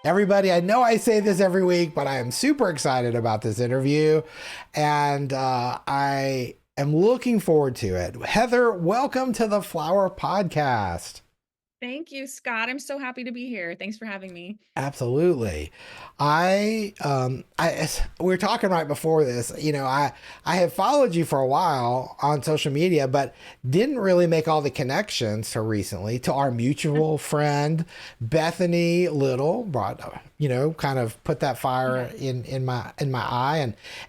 Everybody, I know I say this every week, but I am super excited about this interview and I am looking forward to it. Heather, welcome to the Flower Podcast. Thank you, Scott. I'm so happy to be here. Thanks for having me. Absolutely. We were talking right before this, I have followed you for a while on social media, but didn't really make all the connections till recently to our mutual friend, Bethany Little brought, kind of put that fire Yes. in my eye.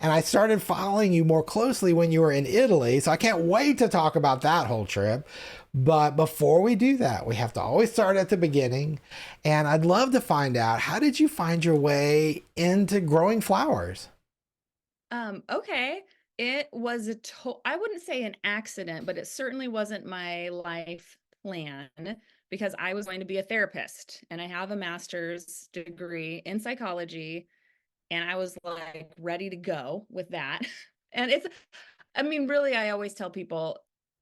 And I started following you more closely when you were in Italy. So I can't wait to talk about that whole trip. But before we do that, we have to always start at the beginning. And I'd love to find out, how did you find your way into growing flowers? Okay. It was I wouldn't say an accident, but it certainly wasn't my life plan because I was going to be a therapist and I have a master's degree in psychology and I was like ready to go with that. And I mean, really, I always tell people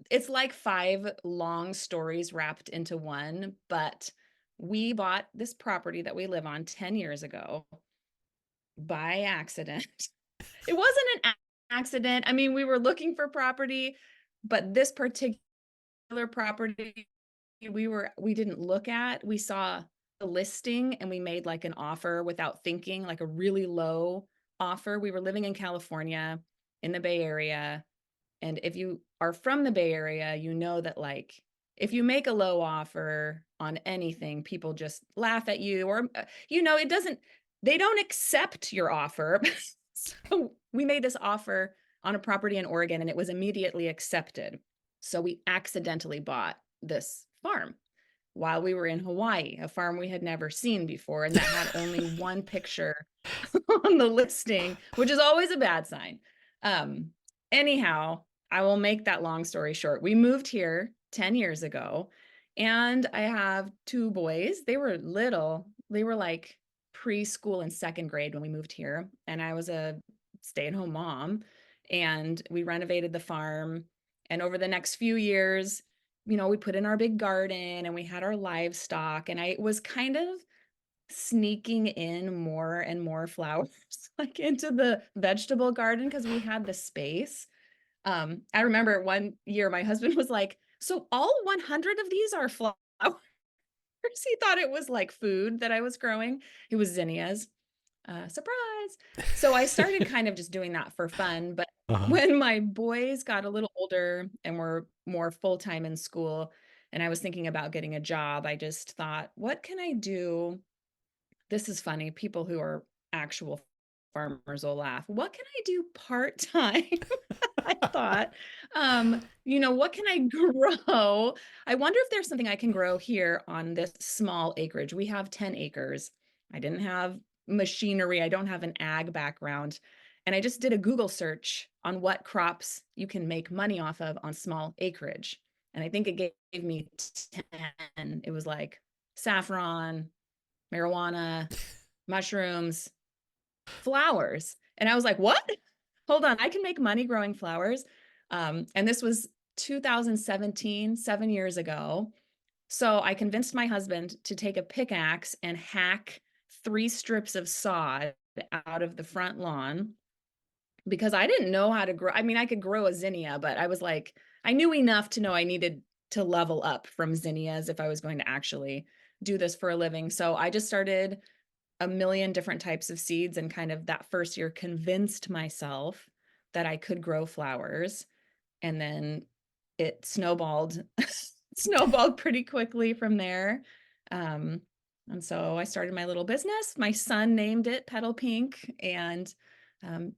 it's like five long stories wrapped into one, but we bought this property that we live on 10 years ago by accident. It wasn't an accident. I mean, we were looking for property, but this particular property we didn't look at. We saw the listing and we made like an offer without thinking, like a really low offer. We were living in California in the Bay Area. And if you are from the Bay Area, you know that like if you make a low offer on anything, people just laugh at you or it doesn't they don't accept your offer. So we made this offer on a property in Oregon and it was immediately accepted. So we accidentally bought this farm while we were in Hawaii, a farm we had never seen before and that had only one picture on the listing, which is always a bad sign. Um, anyhow, I will make that long story short. We moved here 10 years ago, and I have two boys. They were little, they were like preschool and second grade when we moved here. And I was a stay at home mom, and we renovated the farm. And over the next few years, we put in our big garden and we had our livestock. And I was kind of sneaking in more and more flowers like into the vegetable garden because we had the space. I remember one year my husband was like, "So all 100 of these are flowers?" He thought it was like food that I was growing. It was zinnias. Surprise. So I started kind of just doing that for fun. But Uh-huh. when my boys got a little older and were more full time in school, and I was thinking about getting a job, I just thought, what can I do? This is funny. People who are actual farmers will laugh. What can I do part-time? I thought, what can I grow? I wonder if there's something I can grow here on this small acreage. We have 10 acres. I didn't have machinery. I don't have an ag background. And I just did a Google search on what crops you can make money off of on small acreage. And I think it gave me 10. It was like saffron, marijuana, mushrooms, flowers. And I was like, what? Hold on, I can make money growing flowers. And this was 2017, 7 years ago. So I convinced my husband to take a pickaxe and hack 3 strips of sod out of the front lawn because I didn't know how to grow. I mean, I could grow a zinnia, but I was like, I knew enough to know I needed to level up from zinnias if I was going to actually do this for a living. So I just started a million different types of seeds and kind of that first year convinced myself that I could grow flowers. And then it snowballed, snowballed pretty quickly from there. Um, and so I started my little business. My son named it Petal Pink, and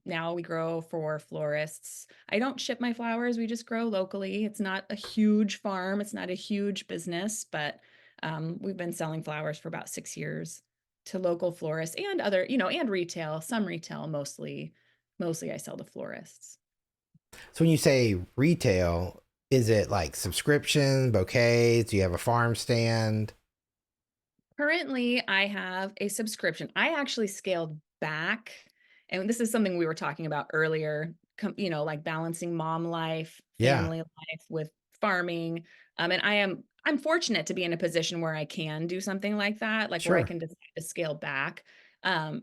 now we grow for florists. I don't ship my flowers, we just grow locally. It's not a huge farm, it's not a huge business, but we've been selling flowers for about 6 years to local florists and other, and retail, some retail, mostly I sell to florists. So when you say retail, is it like subscription, bouquets? Do you have a farm stand? Currently, I have a subscription. I actually scaled back, and this is something we were talking about earlier, like balancing mom life, Yeah. family life with farming. And I'm fortunate to be in a position where I can do something like that, like where I Sure. can decide to scale back.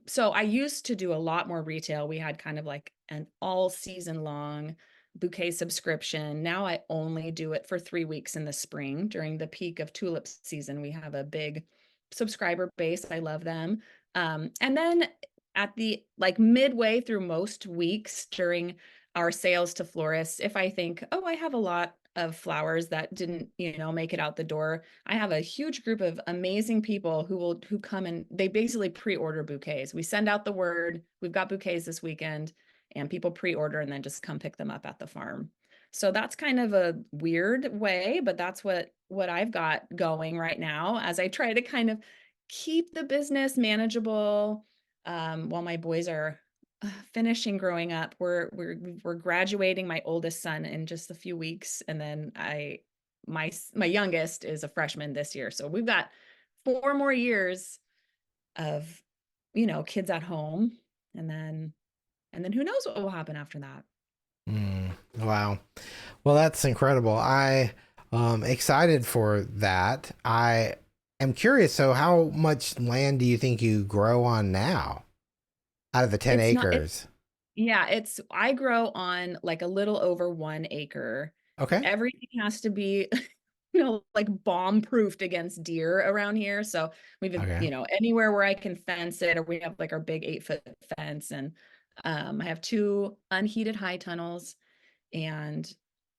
So I used to do a lot more retail. We had kind of like an all season long bouquet subscription. Now I only do it for 3 weeks in the spring during the peak of tulip season. We have a big subscriber base. I love them. And then at the like midway through most weeks during our sales to florists, if I think, oh, I have a lot of flowers that didn't, make it out the door, I have a huge group of amazing people who come and they basically pre-order bouquets. We send out the word, we've got bouquets this weekend, and people pre-order and then just come pick them up at the farm. So that's kind of a weird way, but that's what I've got going right now as I try to kind of keep the business manageable, while my boys are finishing growing up. We're graduating my oldest son in just a few weeks, and then my youngest is a freshman this year. So we've got 4 more years of kids at home, and then who knows what will happen after that. Wow. Well, that's incredible. I excited for that. I am curious. So, how much land do you think you grow on now out of the 10 It's not it's acres? Yeah, I grow on like a little over 1 acre. Okay. Everything has to be, like bomb proofed against deer around here. So we've, Okay. anywhere where I can fence it, or we have like our big 8-foot fence. And I have two unheated high tunnels and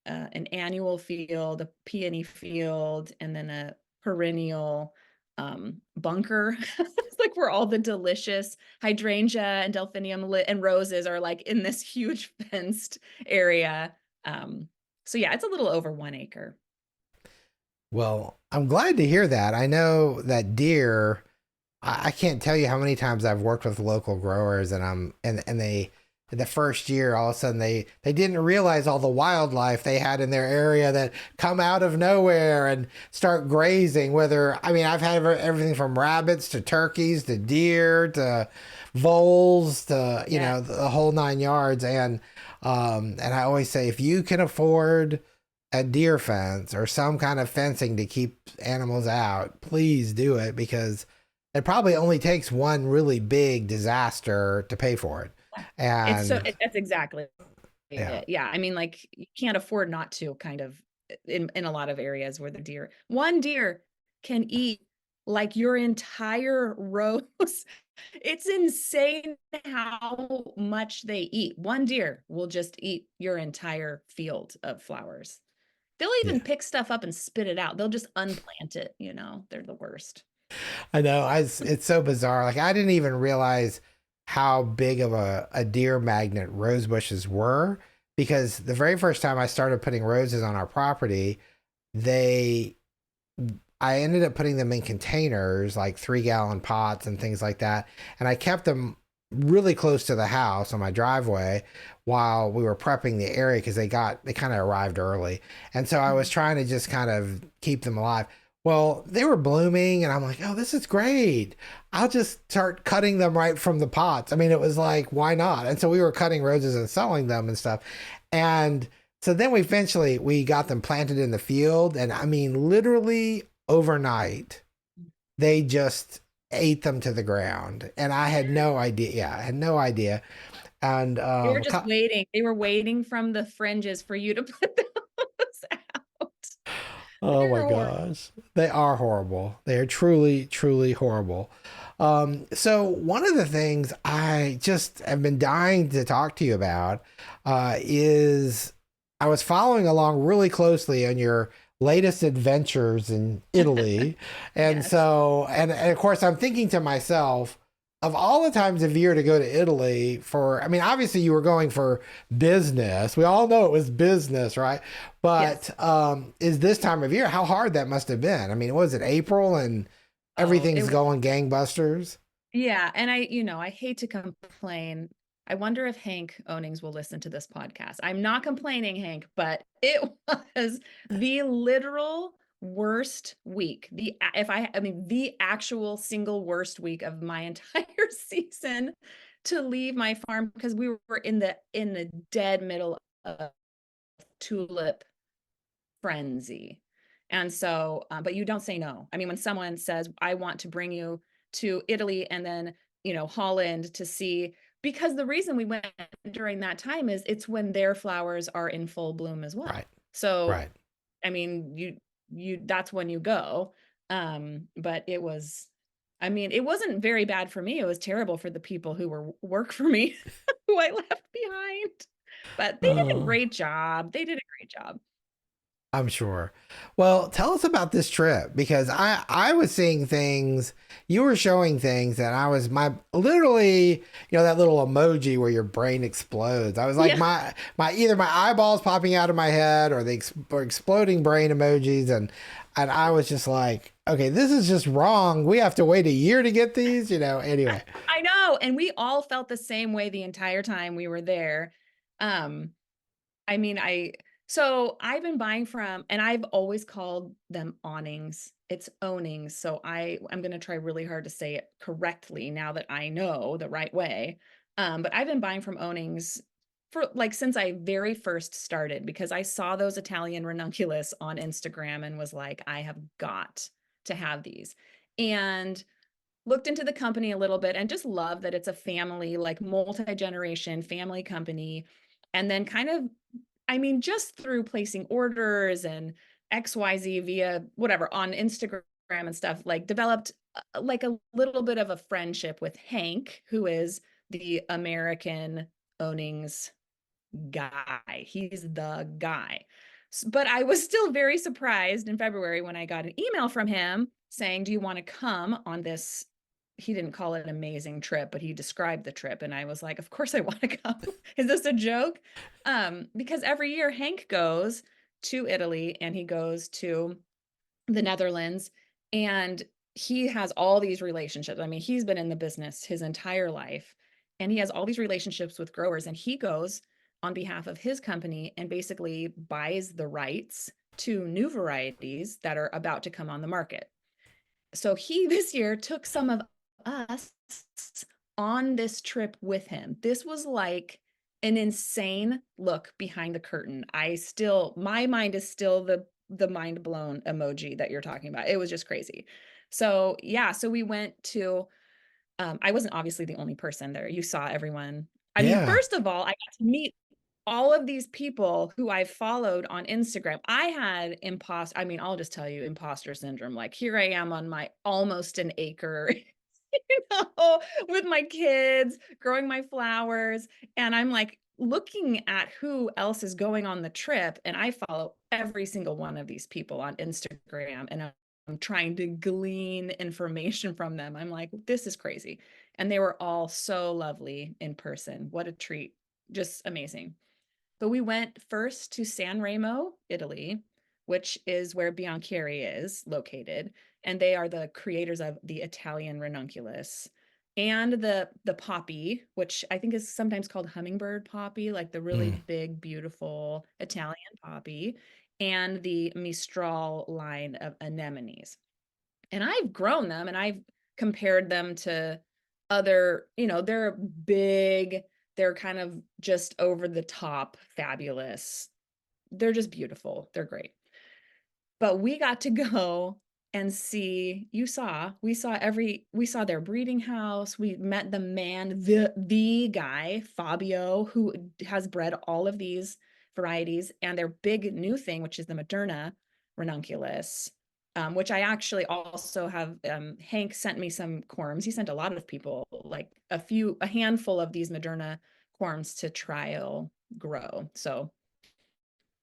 an annual field, a peony field, and then a perennial bunker. It's like where all the delicious hydrangea and delphinium and roses are like in this huge fenced area. So yeah, it's a little over 1 acre. Well, I'm glad to hear that. I know that deer, I can't tell you how many times I've worked with local growers and they in the first year all of a sudden they didn't realize all the wildlife they had in their area that come out of nowhere and start grazing. Whether, I mean, I've had everything from rabbits to turkeys to deer to voles to, Yeah. the whole 9 yards. And I always say, if you can afford a deer fence or some kind of fencing to keep animals out, please do it, because it probably only takes one really big disaster to pay for it. And That's exactly yeah, it. Yeah. I mean, like you can't afford not to, kind of, in a lot of areas where one deer can eat like your entire rows. It's insane how much they eat. One deer will just eat your entire field of flowers. They'll even yeah, pick stuff up and spit it out. They'll just unplant it, They're the worst. I know. It's so bizarre. Like, I didn't even realize how big of a deer magnet rose bushes were, because the very first time I started putting roses on our property, they I ended up putting them in containers, like 3 gallon pots and things like that. And I kept them really close to the house on my driveway while we were prepping the area, because they kind of arrived early. And so I was Mhm. trying to just kind of keep them alive. Well, they were blooming and I'm like, oh, this is great. I'll just start cutting them right from the pots. I mean, it was like, why not? And so we were cutting roses and selling them and stuff. And so then we got them planted in the field, and I mean, literally overnight, they just ate them to the ground, and I had no idea. Yeah, I had no idea. And They were just waiting. They were waiting from the fringes for you to put those out. oh my They're horrible. gosh, they are horrible. They are truly, truly horrible. So one of the things I just have been dying to talk to you about is I was following along really closely on your latest adventures in Italy. And Yes. so, and of course, I'm thinking to myself, of all the times of year to go to Italy for, I mean, obviously you were going for business. We all know it was business, right? But Yes. is this time of year, how hard that must have been. I mean, was it April and Oh, everything's going gangbusters? yeah. And I hate to complain. I wonder if Hank Ownings will listen to this podcast. I'm not complaining, Hank, but it was the literal worst week. I mean, the actual single worst week of my entire season to leave my farm, because we were in the dead middle of tulip frenzy. And so, but you don't say no. I mean, when someone says, I want to bring you to Italy and then, Holland to see, because the reason we went during that time is it's when their flowers are in full bloom as well. Right. So, Right. I mean, that's when you go. But I mean, it wasn't very bad for me. It was terrible for the people who work for me, who I left behind. But they did a Oh, great job. They did a great job. I'm sure. Well, tell us about this trip because I was seeing things, you were showing things, and I was my literally, that little emoji where your brain explodes. I was like Yeah. my either my eyeballs popping out of my head or or exploding brain emojis, and I was just like, okay, this is just wrong. We have to wait a year to get these, Anyway, I know. And we all felt the same way the entire time we were there. Um, I mean, so I've been buying from, and I've always called them awnings. It's ownings. So I'm going to try really hard to say it correctly now that I know the right way. But I've been buying from ownings for like since I very first started because I saw those Italian ranunculus on Instagram and was like, I have got to have these. And looked into the company a little bit and just love that it's a family, like multi-generation family company. And then kind of, I mean, just through placing orders and XYZ via whatever on Instagram and stuff, like developed like a little bit of a friendship with Hank, who is the American ownings guy. He's the guy. But I was still very surprised in February when I got an email from him saying, do you want to come on this? He didn't call it an amazing trip, but he described the trip. And I was like, of course I want to come. Is this a joke? Because every year Hank goes to Italy and he goes to the Netherlands and he has all these relationships. I mean, he's been in the business his entire life and he has all these relationships with growers and he goes on behalf of his company and basically buys the rights to new varieties that are about to come on the market. So he this year took some of us on this trip with him. This was like an insane look behind the curtain. My mind is still the mind blown emoji that you're talking about. It was just crazy. So yeah, so we went to I wasn't obviously the only person there. You saw everyone. I mean, yeah. first of all, I got to meet all of these people who I followed on Instagram. I had I mean, I'll just tell you imposter syndrome. Like here I am on my almost an acre, with my kids, growing my flowers. And I'm like looking at who else is going on the trip. And I follow every single one of these people on Instagram. And I'm trying to glean information from them. I'm like, this is crazy. And they were all so lovely in person. What a treat. Just amazing. But we went first to San Remo, Italy, which is where Bianchieri is located, and they are the creators of the Italian ranunculus and the poppy, which I think is sometimes called hummingbird poppy, like the really Mm. big, beautiful Italian poppy, and the Mistral line of anemones. And I've grown them and I've compared them to other, they're big, they're kind of just over the top, fabulous. They're just beautiful. They're great. But we got to go and see, we saw their breeding house. We met the guy, Fabio, who has bred all of these varieties and their big new thing, which is the Moderna ranunculus, which I actually also have. Hank sent me some corms. He sent a lot of people, like a handful of these Moderna corms to trial grow. So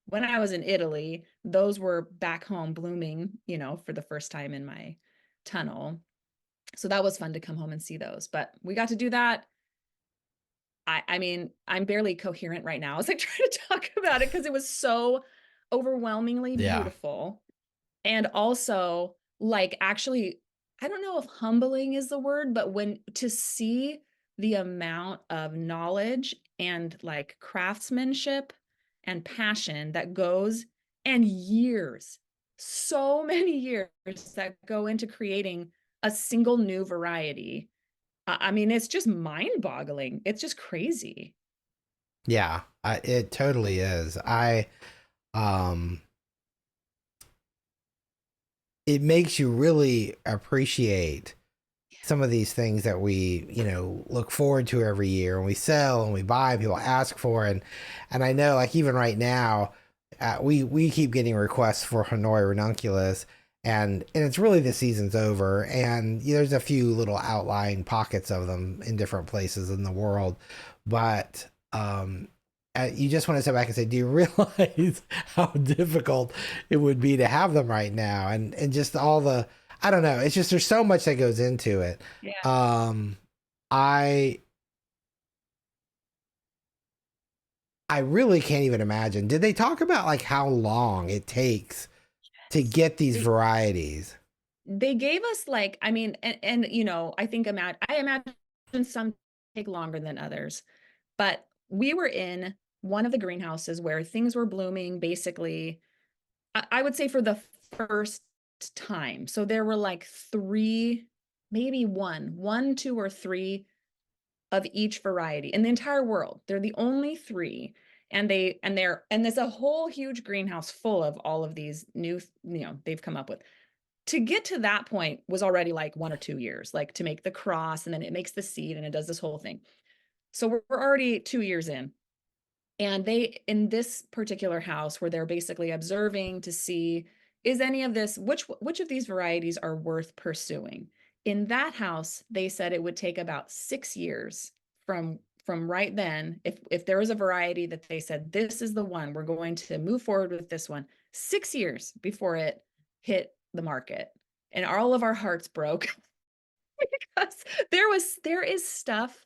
when I was in Italy, those were back home blooming, for the first time in my tunnel. So that was fun to come home and see those. But we got to do that. I mean, I'm barely coherent right now as I try to talk about it because it was so overwhelmingly Yeah. beautiful. And also, like, actually, I don't know if humbling is the word, but when to see the amount of knowledge and like craftsmanship and passion that goes and years, so many years that go into creating a single new variety. I mean, it's just mind boggling. It's just crazy. Yeah, it totally is. Um, it makes you really appreciate some of these things that we, look forward to every year, and we sell and we buy, and people ask for. And I know, like, even right now, we keep getting requests for Hanoi Ranunculus, and it's really, the season's over, and there's a few little outlying pockets of them in different places in the world, but you just want to step back and say, do you realize how difficult it would be to have them right now, and just all the, I don't know, it's just, there's so much that goes into it. Yeah. um I I really can't even imagine. Did they talk about like how long it takes to get these They, varieties? they gave us like, I mean, and I think I imagine some take longer than others, but we were in one of the greenhouses where things were blooming basically, I would say for the first time. So there were like three, maybe one, two, or three of each variety in the entire world. They're the only three. And there's a whole huge greenhouse full of all of these new, they've come up with. To get to that point was already like 1 or 2 years, like to make the cross, and then it makes the seed and it does this whole thing. So we're already 2 years in. And they, in this particular house where they're basically observing to see, is any of this, which of these varieties are worth pursuing? In that house, they said it would take about 6 years from right then, if there was a variety that they said, this is the one, we're going to move forward with this one, 6 years before it hit the market. And all of our hearts broke because there is stuff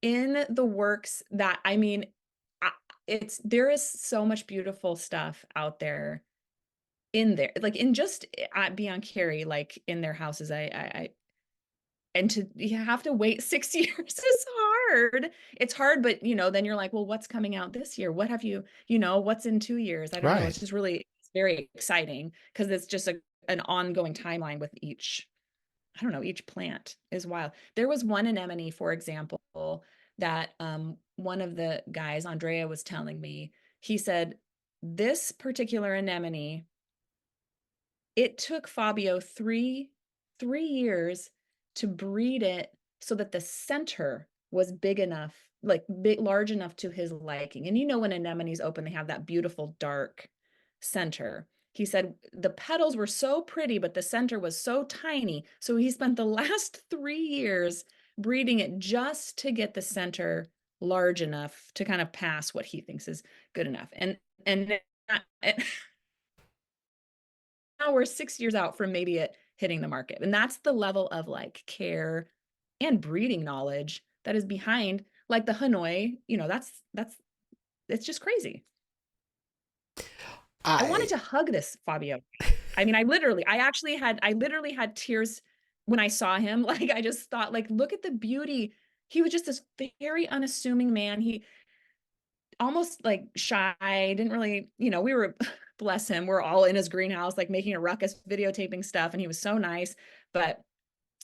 in the works that, I mean, there is so much beautiful stuff out there in there, like in just beyond Carrie, like in their houses. And you have to wait 6 years is hard. It's hard, but then you're like, well, what's coming out this year? What have what's in 2 years? I don't know. Right. It's just really, it's very exciting because it's just an ongoing timeline with each, I don't know, each plant is wild. There was one anemone, for example, that one of the guys, Andrea, was telling me. He said, this particular anemone, it took Fabio three years to breed it so that the center was big enough, like large enough to his liking. And when anemones open, they have that beautiful dark center. He said the petals were so pretty, but the center was so tiny. So he spent the last 3 years breeding it just to get the center large enough to kind of pass what he thinks is good enough. And now we're 6 years out from maybe it hitting the market. And that's the level of like care and breeding knowledge that is behind like the Hanoi, that's it's just crazy. I wanted I to hug this Fabio. I mean, I literally had tears when I saw him. Like I just thought, like, look at the beauty. He was just this very unassuming man. He almost like shy, didn't really, we were bless him, we're all in his greenhouse, like making a ruckus, videotaping stuff, and he was so nice. But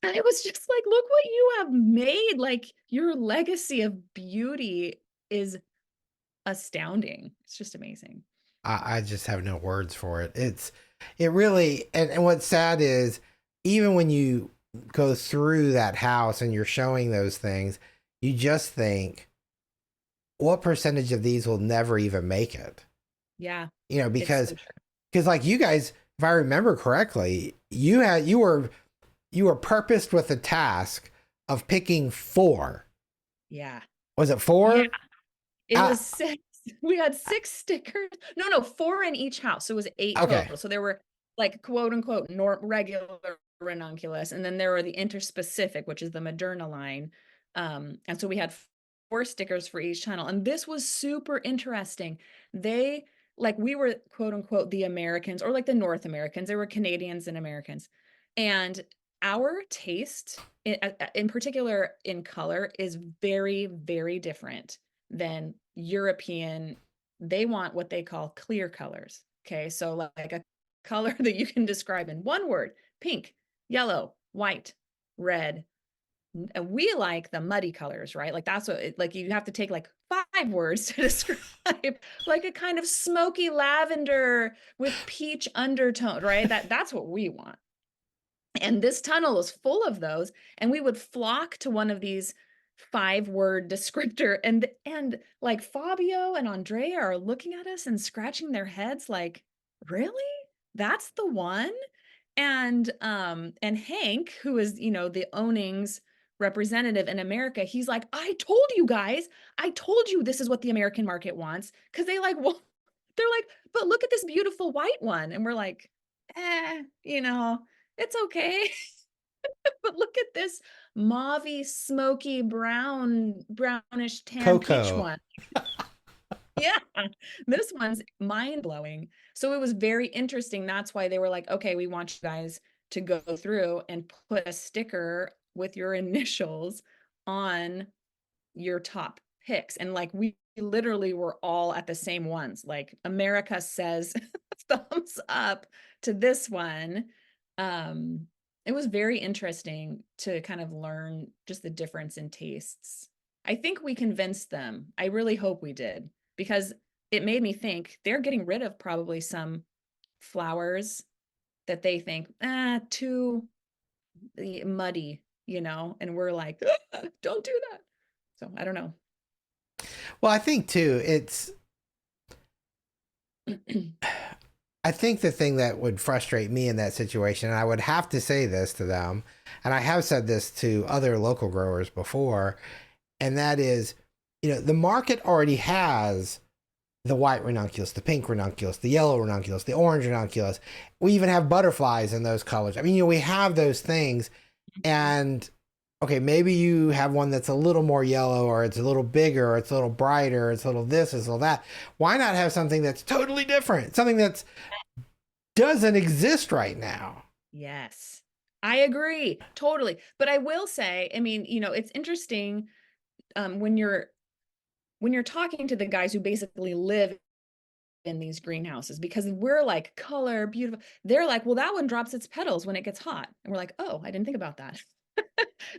I was just like, look what you have made. Like your legacy of beauty is astounding. It's just amazing. I just have no words for it. It really, and what's sad is, even when you go through that house and you're showing those things, you just think, what percentage of these will never even make it? Yeah, it's Because so true. like you guys, if I remember correctly, you were purposed with the task of picking four. Yeah. Was it Yeah. four? It Uh, was six. We had six stickers. No, four in each house. So it was eight okay. total. So there were like quote unquote regular ranunculus, and then there were the interspecific, which is the Moderna line. And so we had four stickers for each channel. And this was super interesting. They we were quote unquote the Americans, or like the North Americans. There were Canadians and Americans. And our taste, in particular in color, is very, very different than European. They want what they call clear colors. Okay. So like a color that you can describe in one word: pink, yellow, white, red. And we like the muddy colors, right? Like that's what like you have to take like 5 words to describe, like a kind of smoky lavender with peach undertone, right? That's what we want. And this tunnel was full of those, and we would flock to one of these 5-word descriptor, and like Fabio and Andrea are looking at us and scratching their heads like, really? That's the one? And Hank, who is, the ownings representative in America, he's like, I told you guys, I told you this is what the American market wants. Cause they like, well, they're like, but look at this beautiful white one. And we're like, it's okay. But look at this mauvey, smoky, brownish tan peach Coco. one. Yeah, this one's mind blowing. So it was very interesting. That's why they were like, okay, we want you guys to go through and put a sticker with your initials on your top picks. And like, we literally were all at the same ones. Like, America says thumbs up to this one. It was very interesting to kind of learn just the difference in tastes. I think we convinced them. I really hope we did, because it made me think they're getting rid of probably some flowers that they think, too muddy, and we're like, don't do that. So I don't know. Well, I think too, I think the thing that would frustrate me in that situation, and I would have to say this to them, and I have said this to other local growers before, and that is, the market already has the white ranunculus, the pink ranunculus, the yellow ranunculus, the orange ranunculus. We even have butterflies in those colors. I mean, we have those things, and okay, maybe you have one that's a little more yellow, or it's a little bigger, or it's a little brighter, or it's a little this, it's a little that. Why not have something that's totally different? Something that doesn't exist right now. Yes, I agree totally. But I will say, I mean, it's interesting, when you're talking to the guys who basically live in these greenhouses, because we're like, color, beautiful. They're like, well, that one drops its petals when it gets hot. And we're like, oh, I didn't think about that.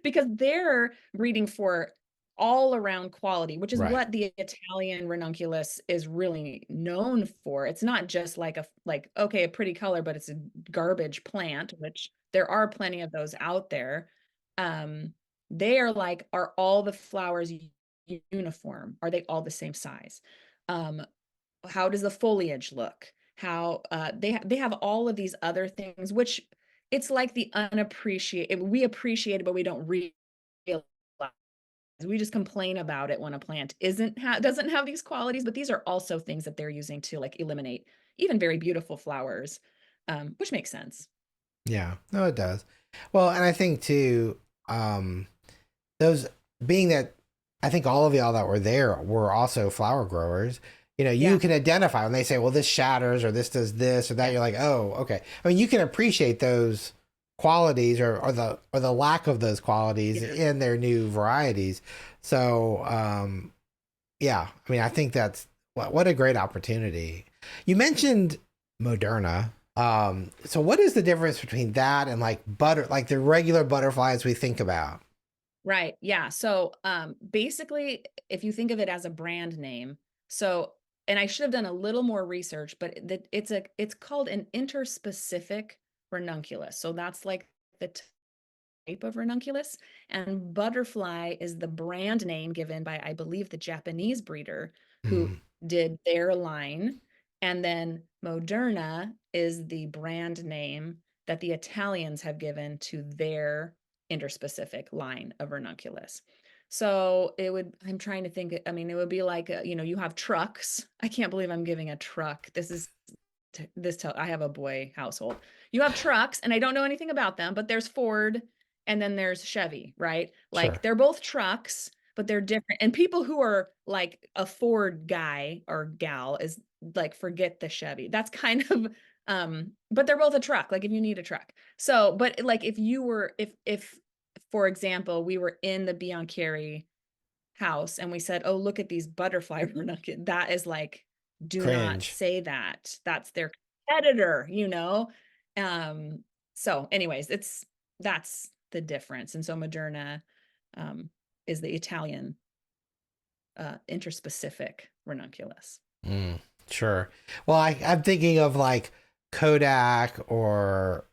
Because they're breeding for all around quality, which is Right. what the Italian ranunculus is really known for. It's not just like okay, a pretty color, but it's a garbage plant, which there are plenty of those out there. They are like, are all the flowers uniform? Are they all the same size? How does the foliage look? How they have all of these other things, which it's like the unappreciated. We appreciate it, but we don't realize. We just complain about it when a plant doesn't have these qualities, but these are also things that they're using to like eliminate even very beautiful flowers, which makes sense. Yeah. No, it does. Well, and I think too, those being that I think all of y'all that were there were also flower growers. You Yeah, can identify when they say, well, this shatters or this does this or that. yeah, You're like, oh, okay. I mean, you can appreciate those qualities or the lack of those qualities yeah. in their new varieties. So, yeah, I mean, I think that's what a great opportunity. You mentioned Moderna. So what is the difference between that and like the regular butterflies we think about? Right. Yeah. So basically, if you think of it as a brand name, so, and I should have done a little more research, but it's called an interspecific ranunculus. So that's like the type of ranunculus, and butterfly is the brand name given by, I believe, the Japanese breeder who Hmm. did their line, and then Moderna is the brand name that the Italians have given to their interspecific line of ranunculus. So I'm trying to think, I mean, it would be like, you have trucks. I can't believe I'm giving a truck. I have a boy household. You have trucks, and I don't know anything about them, but there's Ford and then there's Chevy, right? Like, Sure. they're both trucks, but they're different. And people who are like a Ford guy or gal is like, forget the Chevy. That's kind of but they're both a truck, like if you need a truck. So, but like if you were if for example, we were in the Biancheri house and we said, oh, look at these butterfly ranunculus, that is like, do not Cringe. say that. That's their competitor. Um, so anyways, that's the difference. And so Moderna um, is the Italian interspecific ranunculus. Mm, sure. Well, I'm thinking of like Kodak or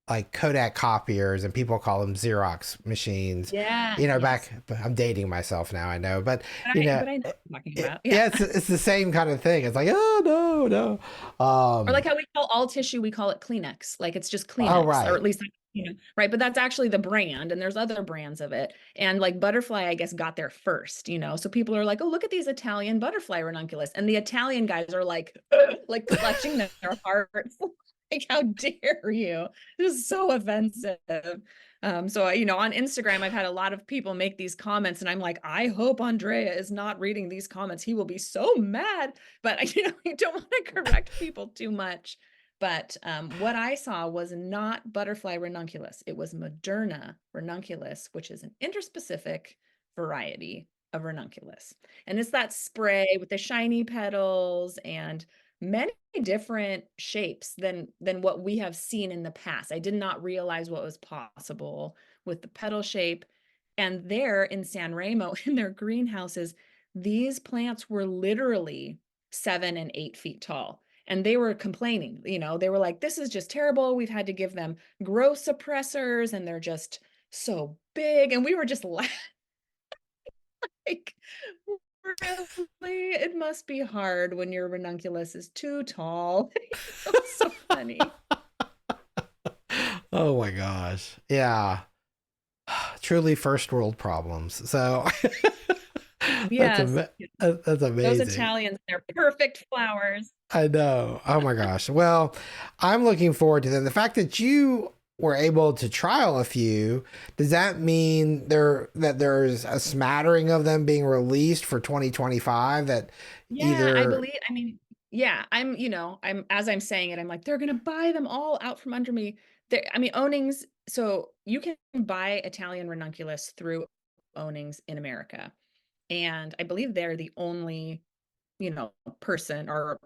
like Kodak copiers, and people call them Xerox machines. Yeah, You know, yes. back, I'm dating myself now, I know, but But you I know, but I know what you're talking about. Yeah. yeah, it's the same kind of thing. It's like, oh no, no. Or like how we call all tissue, we call it Kleenex. Like it's just Oh Kleenex, or at right. least, right. But that's actually the brand, and there's other brands of it. And like butterfly, I guess, got there first. So people are like, oh, look at these Italian butterfly ranunculus. And the Italian guys are like, like clutching their hearts. Like, how dare you? This is so offensive. So on Instagram, I've had a lot of people make these comments, and I'm like, I hope Andrea is not reading these comments. He will be so mad. But you don't want to correct people too much. But what I saw was not butterfly ranunculus. It was Madna ranunculus, which is an interspecific variety of ranunculus. And it's that spray with the shiny petals and many different shapes than what we have seen in the past. I did not realize what was possible with the petal shape. And there in San Remo, in their greenhouses, these plants were literally 7 and 8 feet tall. And they were complaining, they were like, this is just terrible. We've had to give them growth suppressors and they're just so big. And we were just like, really? It must be hard when your ranunculus is too tall. It's so funny. Oh my gosh. Yeah. Truly first world problems. So that's Yes. that's Those amazing. Italians, they're perfect flowers. I know. Oh my gosh. Well, I'm looking forward to them. The fact that you were able to trial a few, does that mean there's a smattering of them being released for 2025 that Yeah, I either believe, I mean, yeah, as I'm saying it, I'm like, they're gonna buy them all out from under me. I mean, Ownings, so you can buy Italian ranunculus through Ownings in America. And I believe they're the only, you know, person or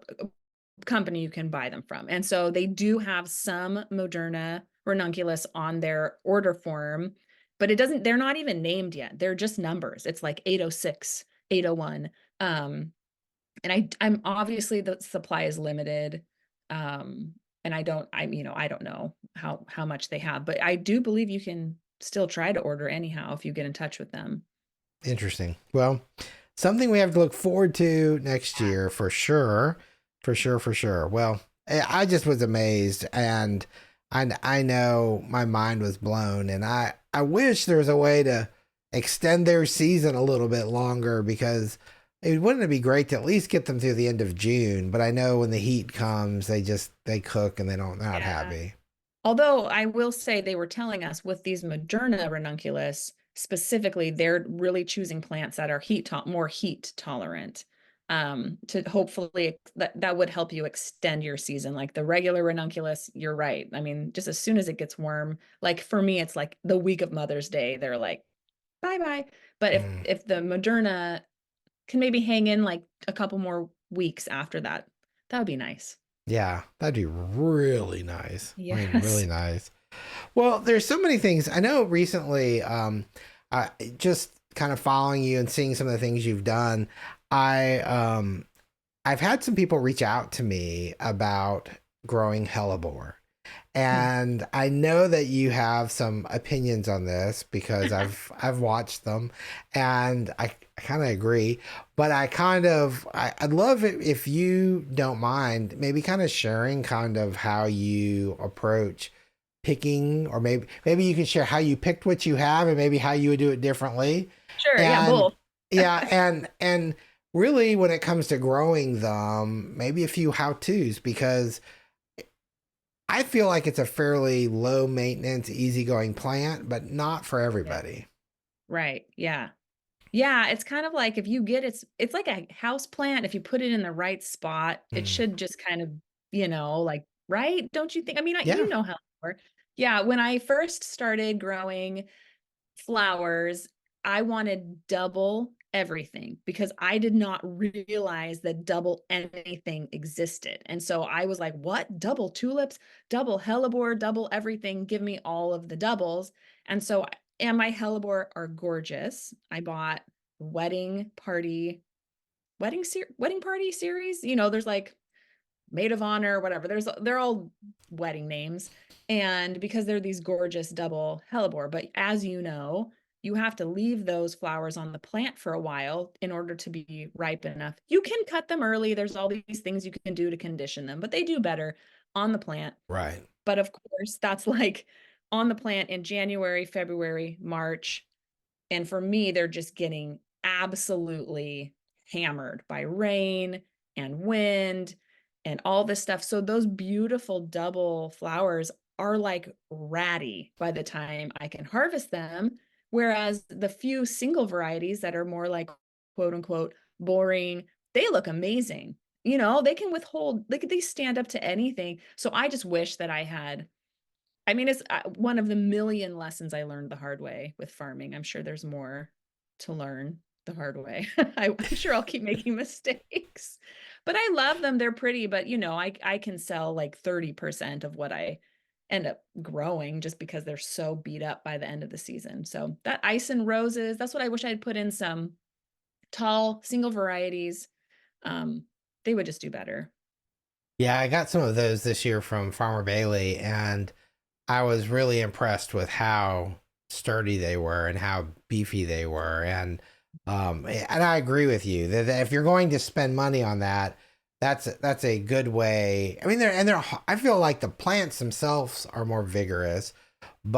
company you can buy them from. And so they do have some Moderna ranunculus on their order form, but they're not even named yet. They're just numbers. It's like 806, 801. I'm obviously the supply is limited. And I don't know how much they have, but I do believe you can still try to order anyhow if you get in touch with them. interesting. Well, something we have to look forward to next year for sure. For sure, for sure. Well, I just was amazed, and I know my mind was blown, and I wish there was a way to extend their season a little bit longer, because wouldn't it be great to at least get them through the end of June? But I know when the heat comes, they cook and they're not Yeah. happy. Although I will say they were telling us with these Moderna ranunculus specifically, they're really choosing plants that are more heat tolerant. To hopefully that would help you extend your season. Like the regular ranunculus, you're right. I mean, just as soon as it gets warm, like for me, it's like the week of Mother's Day, they're like, bye bye. But if Mm, if the Moderna can maybe hang in like a couple more weeks after that, that would be nice. yeah, that'd be really nice. I mean, really Yes. nice. Well, there's so many things. I know recently, just kind of following you and seeing some of the things you've done, I I've had some people reach out to me about growing Hellebore. And I know that you have some opinions on this because I've watched them, and I kind of agree. But I'd love it if you don't mind maybe kind of sharing kind of how you approach picking, or maybe you can share how you picked what you have and maybe how you would do it differently. Sure. Yeah, And both. yeah, and really when it comes to growing them, maybe a few how-tos, because I feel like it's a fairly low maintenance, easygoing plant, but not for Yeah. everybody. Right. Yeah. Yeah, it's kind of like if you get it's like a house plant. If you put it in the right spot, it Mm. should just kind of, like, right? Don't you think? I mean, Yeah. how it works. Yeah, when I first started growing flowers, I wanted double everything because I did not realize that double anything existed. And so I was like, what? Double tulips, double hellebore, double everything. Give me all of the doubles. And so, and my hellebore are gorgeous. I bought wedding party, wedding party series. There's like maid of honor, whatever. They're all wedding names. And because they're these gorgeous double hellebore, but as you know, you have to leave those flowers on the plant for a while in order to be ripe enough. You can cut them early. There's all these things you can do to condition them, but they do better on the plant. Right. But of course, that's like on the plant in January, February, March. And for me, they're just getting absolutely hammered by rain and wind and all this stuff. So those beautiful double flowers are like ratty by the time I can harvest them. Whereas the few single varieties that are more like quote unquote boring, they look amazing. They can withhold, they stand up to anything. So I just wish that I had, I mean, it's one of the million lessons I learned the hard way with farming. I'm sure there's more to learn the hard way. I'm sure I'll keep making mistakes, but I love them. They're pretty, but I can sell like 30% of what I end up growing just because they're so beat up by the end of the season. So that ice and roses, that's what I wish I'd put in some tall single varieties. Um, they would just do better. Yeah, I got some of those this year from Farmer Bailey, and I was really impressed with how sturdy they were and how beefy they were. And I agree with you that if you're going to spend money on that, that's a good way. I mean, I feel like the plants themselves are more vigorous,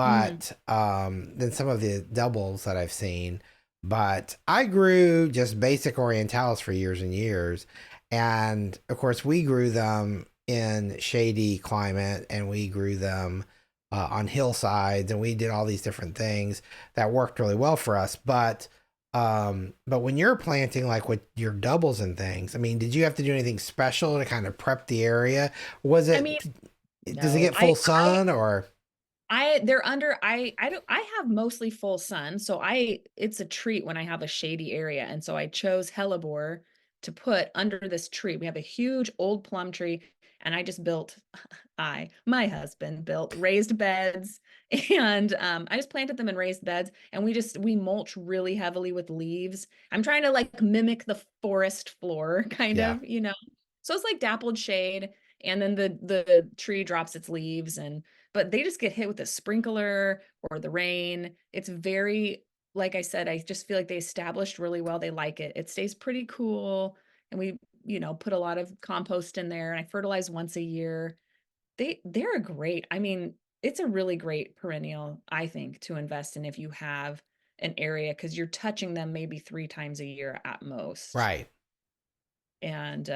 Mm. but than some of the doubles that I've seen. But I grew just basic Orientalis for years and years, and of course we grew them in shady climate, and we grew them on hillsides, and we did all these different things that worked really well for us. But when you're planting like with your doubles and things, I mean, did you have to do anything special to kind of prep the area? Was I mean, it does it no, get full sun or? they're under I don't I have mostly full sun, so it's a treat when I have a shady area. And so I chose Hellebore to put under this tree. We have a huge old plum tree, and I just built my husband built raised beds, and I just planted them in raised beds, and we mulch really heavily with leaves. I'm trying to like mimic the forest floor kind Yeah. of. So it's like dappled shade, and then the tree drops its leaves, and but they just get hit with a sprinkler or the rain. It's very, like I said, I just feel like they established really well. They like it. It stays pretty cool. And we, put a lot of compost in there, and I fertilize once a year. They're a great, I mean, it's a really great perennial, I think, to invest in if you have an area, because you're touching them maybe 3 times a year at most. Right. And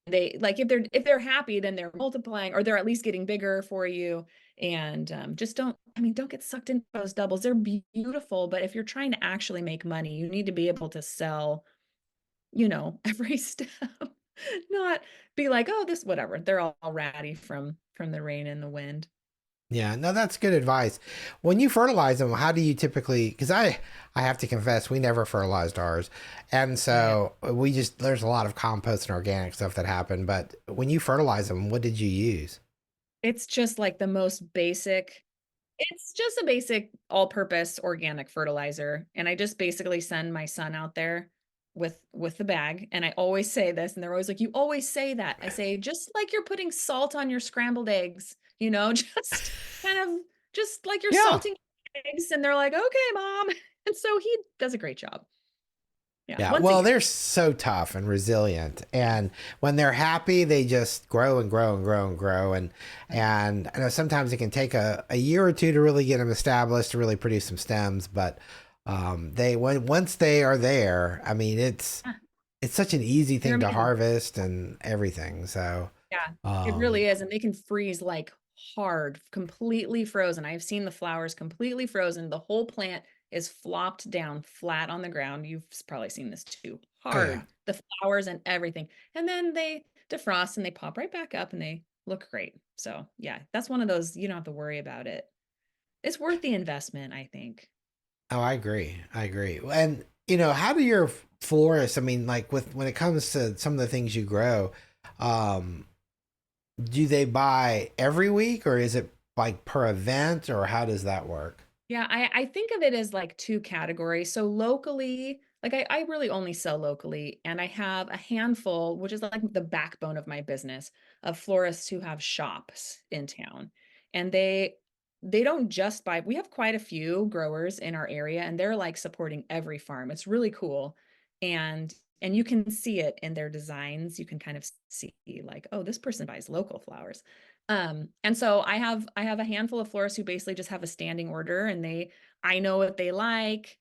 they like, if they're happy, then they're multiplying, or they're at least getting bigger for you. And just don't get sucked into those doubles. They're beautiful, but if you're trying to actually make money, you need to be able to sell, every step. Not be like, oh, this whatever, they're all ratty from the rain and the wind. Yeah, no, that's good advice. When you fertilize them, how do you typically? Because I have to confess, we never fertilized ours, and Yeah. so there's a lot of compost and organic stuff that happened. But when you fertilize them, what did you use? It's just like the most basic. It's just a basic all-purpose organic fertilizer, and I just basically send my son out there with the bag, and I always say this, and they're always like, "You always say that." I say, "Just like you're putting salt on your scrambled eggs, just kind of just like you're Yeah, salting eggs." And they're like, "Okay, mom." And so he does a great job. Yeah, yeah. once a Well, year. they're so tough and resilient, and when they're happy, they just grow and grow and grow and grow. And I know sometimes it can take a year or two to really get them established to really produce some stems, but they once they are there, I mean, Yeah, it's such an easy they're thing to amazing. harvest and everything. So, Yeah, it um, really is, and they can freeze like hard, completely frozen. I've seen the flowers completely frozen. The whole plant is flopped down flat on the ground. You've probably seen this too. oh yeah. Hard, the flowers and everything. And then they defrost and they pop right back up and they look great. So, yeah, that's one of those you don't have to worry about it. It's worth the investment, I think. Oh, I agree. I agree. And how do your florists? I mean, like when it comes to some of the things you grow, um, do they buy every week, or is it like per event, or how does that work? Yeah, I think of it as like two categories. So locally, like I really only sell locally, and I have a handful, which is like the backbone of my business, of florists who have shops in town. And they don't just buy, we have quite a few growers in our area, and they're like supporting every farm. It's really cool. And you can see it in their designs. You can kind of see like, oh, this person buys local flowers. And so I have a handful of florists who basically just have a standing order, and I know what they like.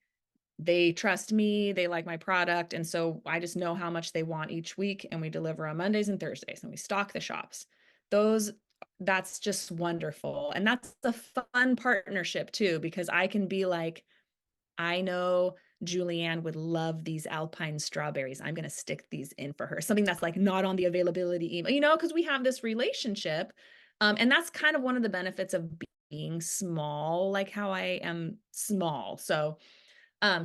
They trust me, they like my product, and so I just know how much they want each week, and we deliver on Mondays and Thursdays, and we stock the shops. Those that's just wonderful. And that's a fun partnership too, because I can be like, I know Julianne would love these alpine strawberries. I'm going to stick these in for her. Something that's like not on the availability email, because we have this relationship. And that's kind of one of the benefits of being small, like how I am small. So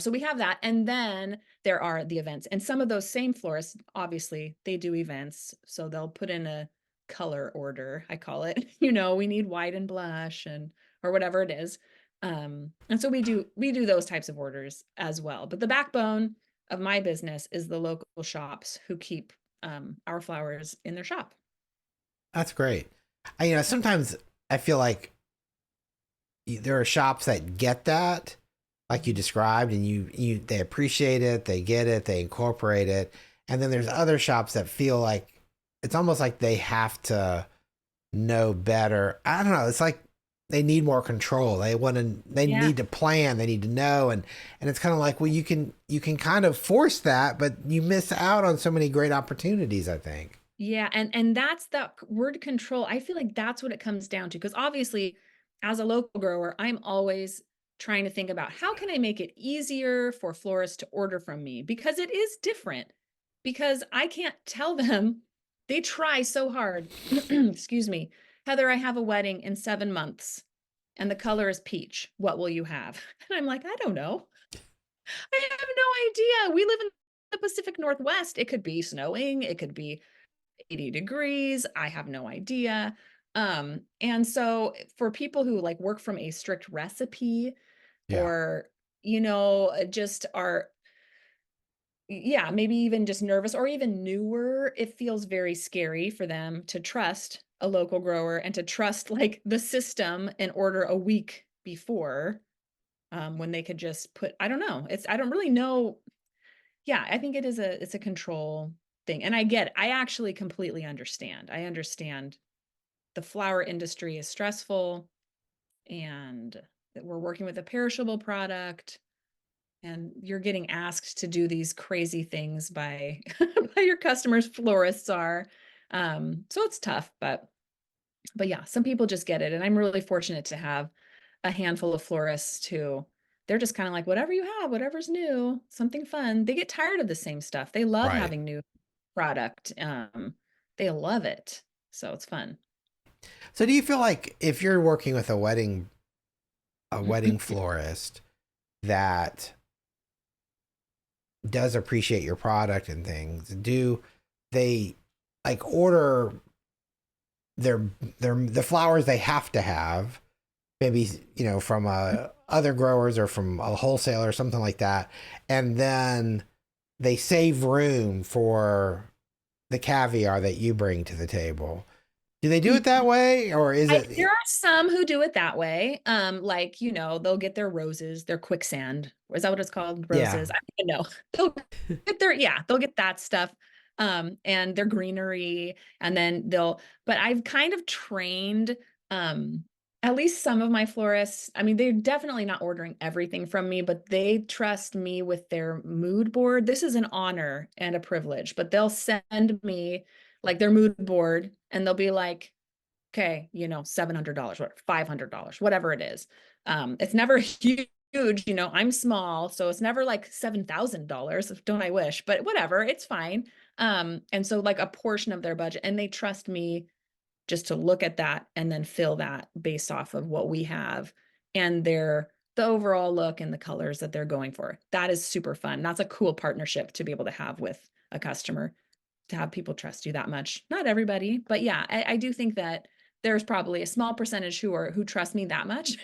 we have that. And then there are the events. And some of those same florists, obviously, they do events. So they'll put in a color order, I call it. We need white and blush and or whatever it is. And so we do those types of orders as well. But the backbone of my business is the local shops who keep our flowers in their shop. That's great. Sometimes I feel like there are shops that get that, like you described, and they appreciate it, they get it, they incorporate it. And then there's other shops that feel like it's almost like they have to know better. I don't know. It's like they need more control. They Yeah. need to plan, they need to know. And it's kind of like, well, you can kind of force that, but you miss out on so many great opportunities, I think. Yeah, and that's the word control. I feel like that's what it comes down to. Because obviously, as a local grower, I'm always trying to think about how can I make it easier for florists to order from me, because it is different. Because I can't tell them, they try so hard. Excuse me. Heather, I have a wedding in 7 months and the color is peach. What will you have? And I'm like, I don't know. I have no idea. We live in the Pacific Northwest. It could be snowing, it could be 80 degrees. I have no idea. And so for people who like work from a strict recipe, Yeah. or, just are, yeah, maybe even just nervous or even newer, it feels very scary for them to trust a local grower and to trust like the system and order a week before, when they could just put, I don't know. I don't really know. Yeah, I think it's a control thing. And I get it. I actually completely understand. I understand the flower industry is stressful, and that we're working with a perishable product, and you're getting asked to do these crazy things by by your customers, florists are. So it's tough, but yeah, some people just get it. And I'm really fortunate to have a handful of florists who they're just kind of like, whatever you have, whatever's new, something fun. They get tired of the same stuff. They love Right. having new product. They love it. So it's fun. So do you feel like if you're working with a wedding florist that does appreciate your product and things, do they like order the flowers they have to have, maybe from other growers or from a wholesaler or something like that, and then they save room for the caviar that you bring to the table? Do they do it that way, or is There it? are some who do it that way. Like, they'll get their roses, their quicksand. Is that what it's called? Yeah. Roses. I don't even know. They'll get that stuff. And their greenery. And then but I've kind of trained, at least some of my florists. I mean, they're definitely not ordering everything from me, but they trust me with their mood board. This is an honor and a privilege, but they'll send me like their mood board, and they'll be like, okay, $700, what, $500, whatever it is. It's never huge, I'm small, so it's never like $7,000. Don't I wish, but whatever, it's fine. And so like a portion of their budget, and they trust me just to look at that and then fill that based off of what we have and the overall look and the colors that they're going for. That is super fun. That's a cool partnership to be able to have with a customer, to have people trust you that much. Not everybody, but yeah, I do think that there's probably a small percentage who trust me that much.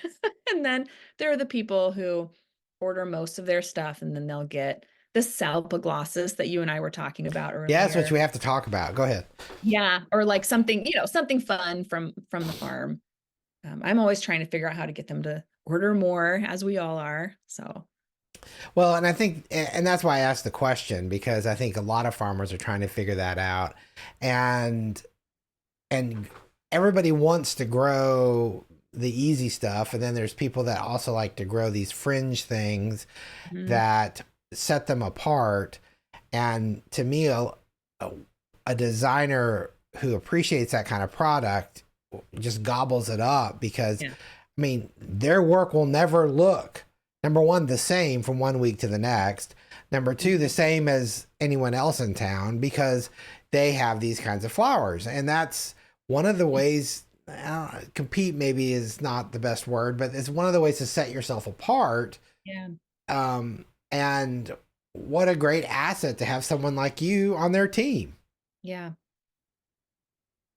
And then there are the people who order most of their stuff, and then they'll get the Salpiglossis that you and I were talking about Yes, which earlier. we have to talk about. Go ahead. Yeah, or like something, something fun from the farm. I'm always trying to figure out how to get them to order more, as we all are. So, Well, and I think, and that's why I asked the question, because I think a lot of farmers are trying to figure that out, and and everybody wants to grow the easy stuff, and then there's people that also like to grow these fringe things mhm, that set them apart. And to me, a designer who appreciates that kind of product just gobbles it up, because yeah, I mean, their work will never look, number one, the same from one week to the next. Number two, the mhm, same as anyone else in town, because they have these kinds of flowers. And that's one of the ways, compete maybe is not the best word, but it's one of the ways to set yourself apart. yeah, And what a great asset to have someone like you on their team. yeah.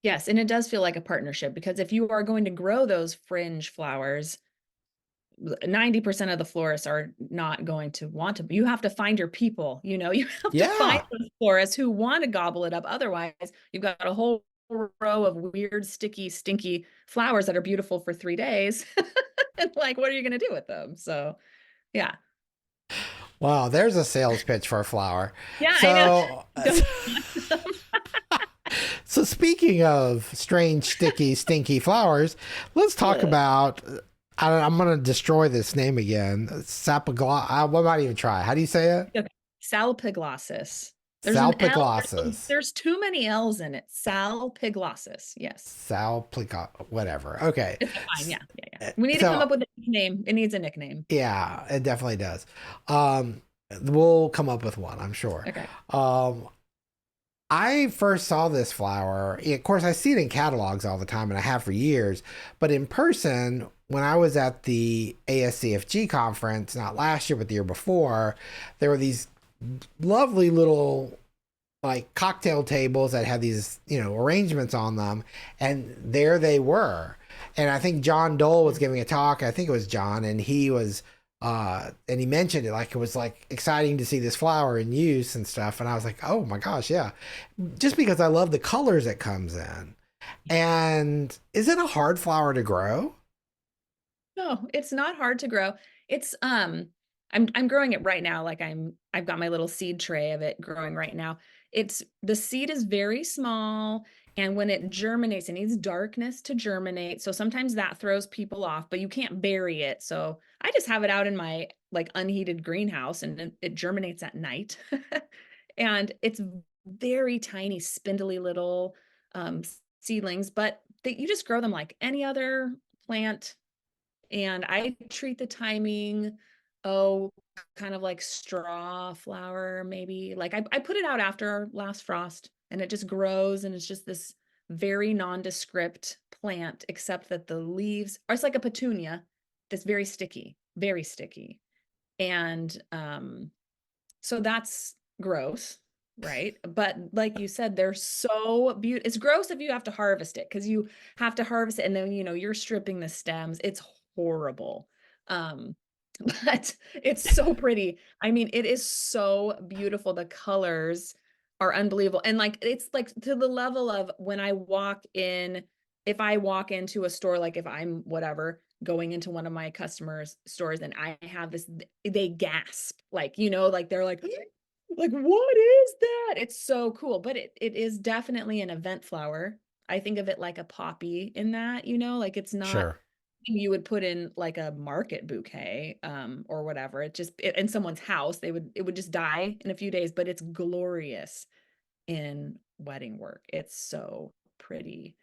Yes, and it does feel like a partnership because if you are going to grow those fringe flowers, 90% of the florists are not going to want to. You have to find your people, you have to find Yeah. those florists who want to gobble it up. Otherwise, you've got a whole row of weird, sticky, stinky flowers that are beautiful for 3 days. And like, what are you going to do with them? So, yeah. Wow, there's a sales pitch for a flower. Yeah, I know. So, Don't want them. so speaking of strange, sticky, stinky flowers, let's talk Ugh. about. I'm going to destroy this name again. Sapagla. I might even try. How do you say it? Okay. Salpiglossis. There's an L. Salpiglossis. There's too many L's in it. Salpiglossis. Yes. Salpiglo. Whatever. Okay. It's fine. Yeah. Yeah. Yeah. We need to come So up with a nickname. It needs a nickname. yeah, it definitely does. Um, we'll come up with one, I'm sure. Okay. Um, I first saw this flower. Of course, I see it in catalogs all the time, and I have for years. But in person, when I was at the ASCFG conference, not last year, but the year before, there were these lovely little like cocktail tables that had these, arrangements on them. And there they were. And I think John Dole was giving a talk. I think it was John, and he mentioned it like it was like exciting to see this flower in use and stuff. And I was like, oh my gosh, yeah. Just because I love the colors it comes in. And is it a hard flower to grow? No, it's not hard to grow. It's I'm growing it right now. Like I've got my little seed tray of it growing right now. The seed is very small, and when it germinates, it needs darkness to germinate. So sometimes that throws people off, but you can't bury it. So I just have it out in my like unheated greenhouse, and it germinates at night. And it's very tiny, spindly little seedlings, but you just grow them like any other plant, and I treat the timing, oh, kind of like straw flower, maybe. Like I put it out after our last frost, and it just grows, and it's just this very nondescript plant, except that the leaves are, it's like a petunia that's very sticky, very sticky. And so that's gross, right? But like you said, they're so beautiful. It's gross if you have to harvest it, because you have to harvest it and then you're stripping the stems. It's horrible. Um, but it's so pretty. I mean, it is so beautiful. The colors are unbelievable. And like it's like to the level of when I walk in, if I walk into a store, like if I'm whatever, going into one of my customers' stores and I have this, they gasp, like, like they're like, what is that? It's so cool. But it is definitely an event flower. I think of it like a poppy in that, like it's not Sure. you would put in like a market bouquet or whatever. In someone's house, it would just die in a few days, but it's glorious in wedding work. It's so pretty.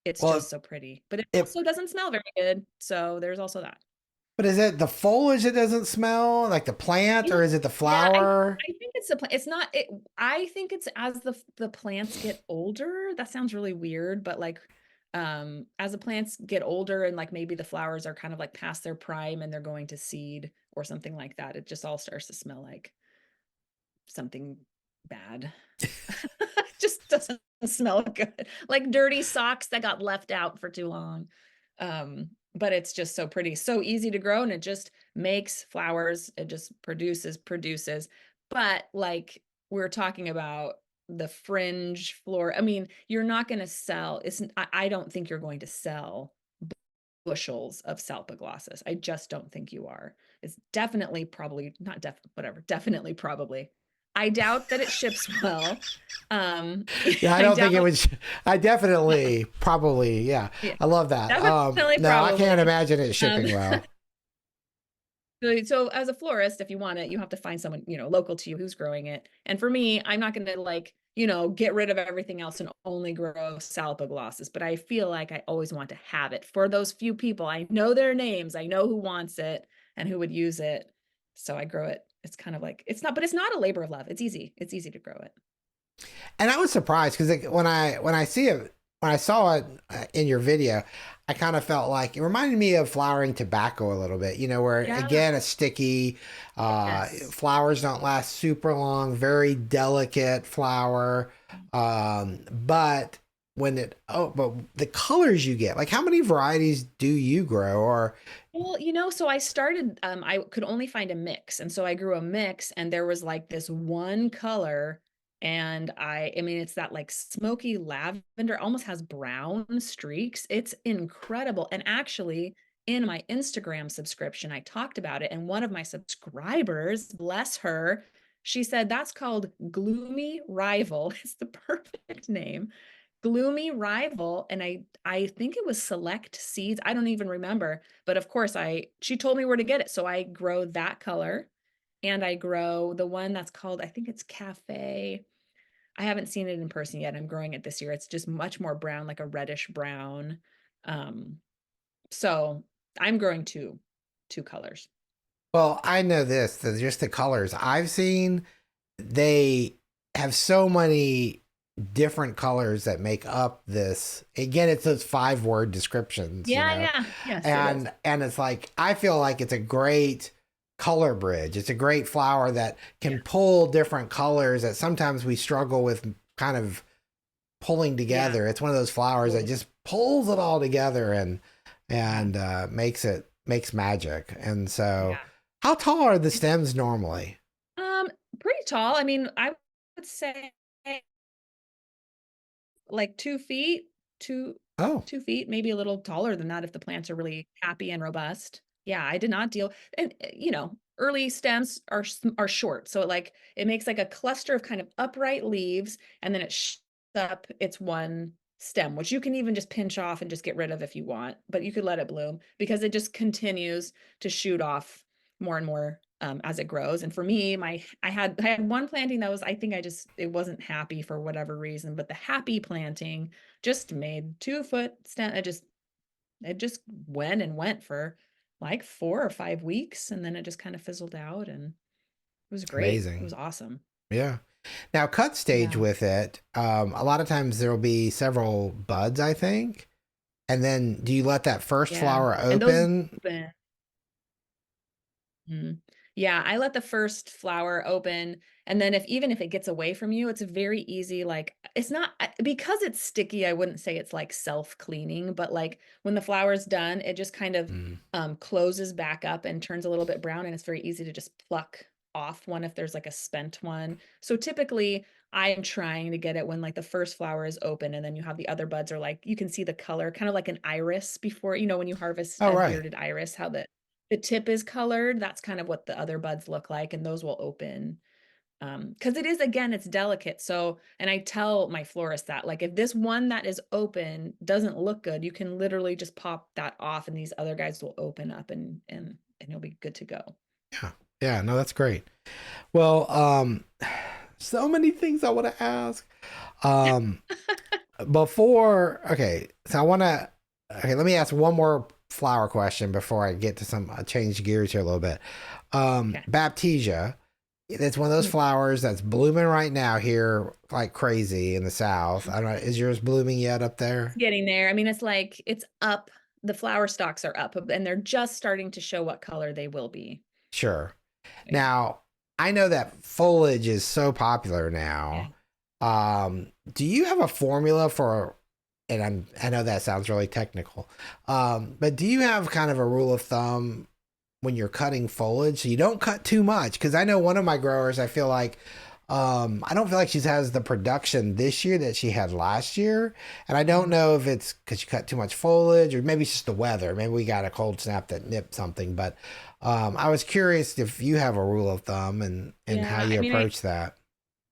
It's Well, just so pretty. But it if also doesn't smell very good. So there's also that. but is it the foliage that doesn't smell like the plant, Yeah, or is it the yeah, flower? I think it's the plant. It's not it. I think it's as the plants get older. That sounds really weird, but like, as the plants get older and like maybe the flowers are kind of like past their prime and they're going to seed or something like that, it just all starts to smell like something bad. Just doesn't smell good, like dirty socks that got left out for too long. But it's just so pretty, so easy to grow, and it just makes flowers. It just produces. But like we're talking about the fringe floor. I mean, you're not going to sell. I don't think you're going to sell bushels of Salpiglossis. I just don't think you are. It's definitely probably not whatever, definitely probably. I doubt that it ships well. Yeah, I I don't think it doubt, would. I definitely, probably, yeah. yeah, I love that. definitely No, I can't probably. imagine it Um, shipping well. so as a florist, if you want it, you have to find someone, local to you who's growing it. And for me, I'm not going to like, get rid of everything else and only grow Salpiglossis, but I feel like I always want to have it for those few people. I know their names. I know who wants it and who would use it. So I grow it. It's kind of like, but it's not a labor of love. It's easy. It's easy to grow it. And I was surprised because when I saw it in your video, I kind of felt like it reminded me of flowering tobacco a little bit. Where Yeah. again it's sticky, Yes. flowers don't last super long, very delicate flower, but but the colors you get, like how many varieties do you grow? Or Well, so I started, I could only find a mix. And so I grew a mix and there was like this one color. And I mean, it's that like smoky lavender, almost has brown streaks. It's incredible. And actually, in my Instagram subscription, I talked about it. And one of my subscribers, bless her, she said that's called Gloomy Rival. It's the perfect name. Gloomy Rival, and I think it was Select Seeds. I don't even remember, but of course she told me where to get it. So I grow that color and I grow the one that's called, I think it's Cafe. I haven't seen it in person yet. I'm growing it this year. It's just much more brown, like a reddish brown. Um, so I'm growing two colors. well, I know this, that just the colors I've seen, they have so many different colors that make up this. Again, it's those 5 word descriptions, Yeah. Yes, it is. and it's like I feel like it's a great color bridge. It's a great flower that Yeah. can pull different colors that sometimes we struggle with kind of pulling Yeah. together. It's one of those flowers that just pulls it all together and makes magic. And so, Yeah. how tall are the stems normally? Um, Pretty tall. I mean, I would say like 2 feet, two Oh, 2 feet, maybe a little taller than that if the plants are really happy and robust. Yeah, I did not deal, and early stems are short, so like it makes like a cluster of kind of upright leaves, and then it up its one stem, which you can even just pinch off and just get rid of if you want, but you could let it bloom because it just continues to shoot off more and more as it grows. And for me, I had one planting that was, I think it wasn't happy for whatever reason, but the happy planting just made 2 foot stem. It just went and went for like 4 or 5 weeks, and then it just kind of fizzled out, and it was great. It amazing. was awesome. Yeah. Now, cut stage Yeah. with it, a lot of times there will be several buds, I think. And then do you let that first Yeah. flower And those open? open. Mhm. Yeah, I let the first flower open, and then even if it gets away from you, it's very easy, like, it's not because it's sticky, I wouldn't say it's, like, self-cleaning, but, like, when the flower's done, it just kind of, Mm. closes back up and turns a little bit brown, and it's very easy to just pluck off one if there's, like, a spent one. So, typically, I am trying to get it when, like, the first flower is open, and then you have the other buds are, like, you can see the color, kind of like an iris before, when you harvest Oh, a right. bearded iris, how the tip is colored. That's kind of what the other buds look like, and those will open. Because it is, again, it's delicate. So, and I tell my florist that, like, if this one that is open doesn't look good, you can literally just pop that off, and these other guys will open up, and you'll be good to go. Yeah. Yeah. No, that's great. Well, so many things I want to ask. Um, okay, so let me ask one more flower question before I get to change gears here a little bit. Okay. Baptisia, it's one of those Mm. flowers that's blooming right now here like crazy in the south. I don't know, is yours blooming yet up It's there? getting there. I mean, it's like it's up. The flower stalks are up, and they're just starting to show what color they will be. Sure. Yeah. Now, I know that foliage is so popular Yeah. now. Do you have a formula for, and I know that sounds really technical, but do you have kind of a rule of thumb when you're cutting foliage. So you don't cut too much. Because I know one of my growers, I feel like I don't feel like she has the production this year that she had last year. And I don't know if it's because she cut too much foliage or maybe it's just the weather. Maybe we got a cold snap that nipped something. But I was curious if you have a rule of thumb and how Yeah, I you mean, approach that.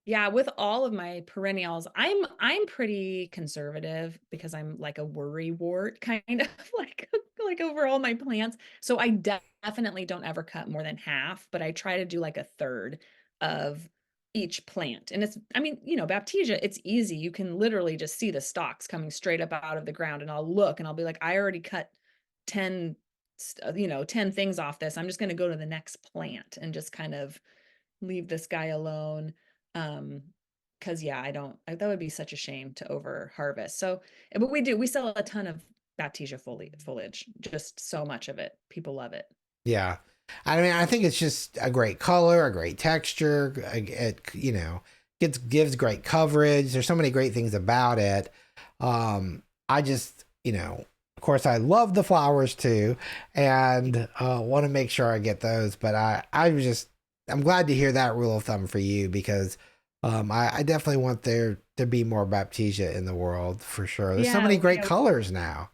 yeah, with all of my perennials, I'm pretty conservative because I'm like a worry wart kind of like over all my plants. So I definitely don't ever cut more than half, but I try to do like a third of each plant. And it's, I mean, Baptisia, it's easy. You can literally just see the stalks coming straight up out of the ground, and I'll look and I'll be like, I already cut 10, 10 things off this. I'm just going to go to the next plant and just kind of leave this guy alone. Um, because yeah, that would be such a shame to over harvest. So, but we sell a ton of Baptisia foliage, just so much of it. People love it. Yeah. I mean, I think it's just a great color, a great texture. It, gives great coverage. There's so many great things about it. I just, of course, I love the flowers too, and want to make sure I get those. But I'm glad to hear that rule of thumb for you because I definitely want there to be more Baptisia in the world for sure. There's so many Yeah, great yeah, colors now.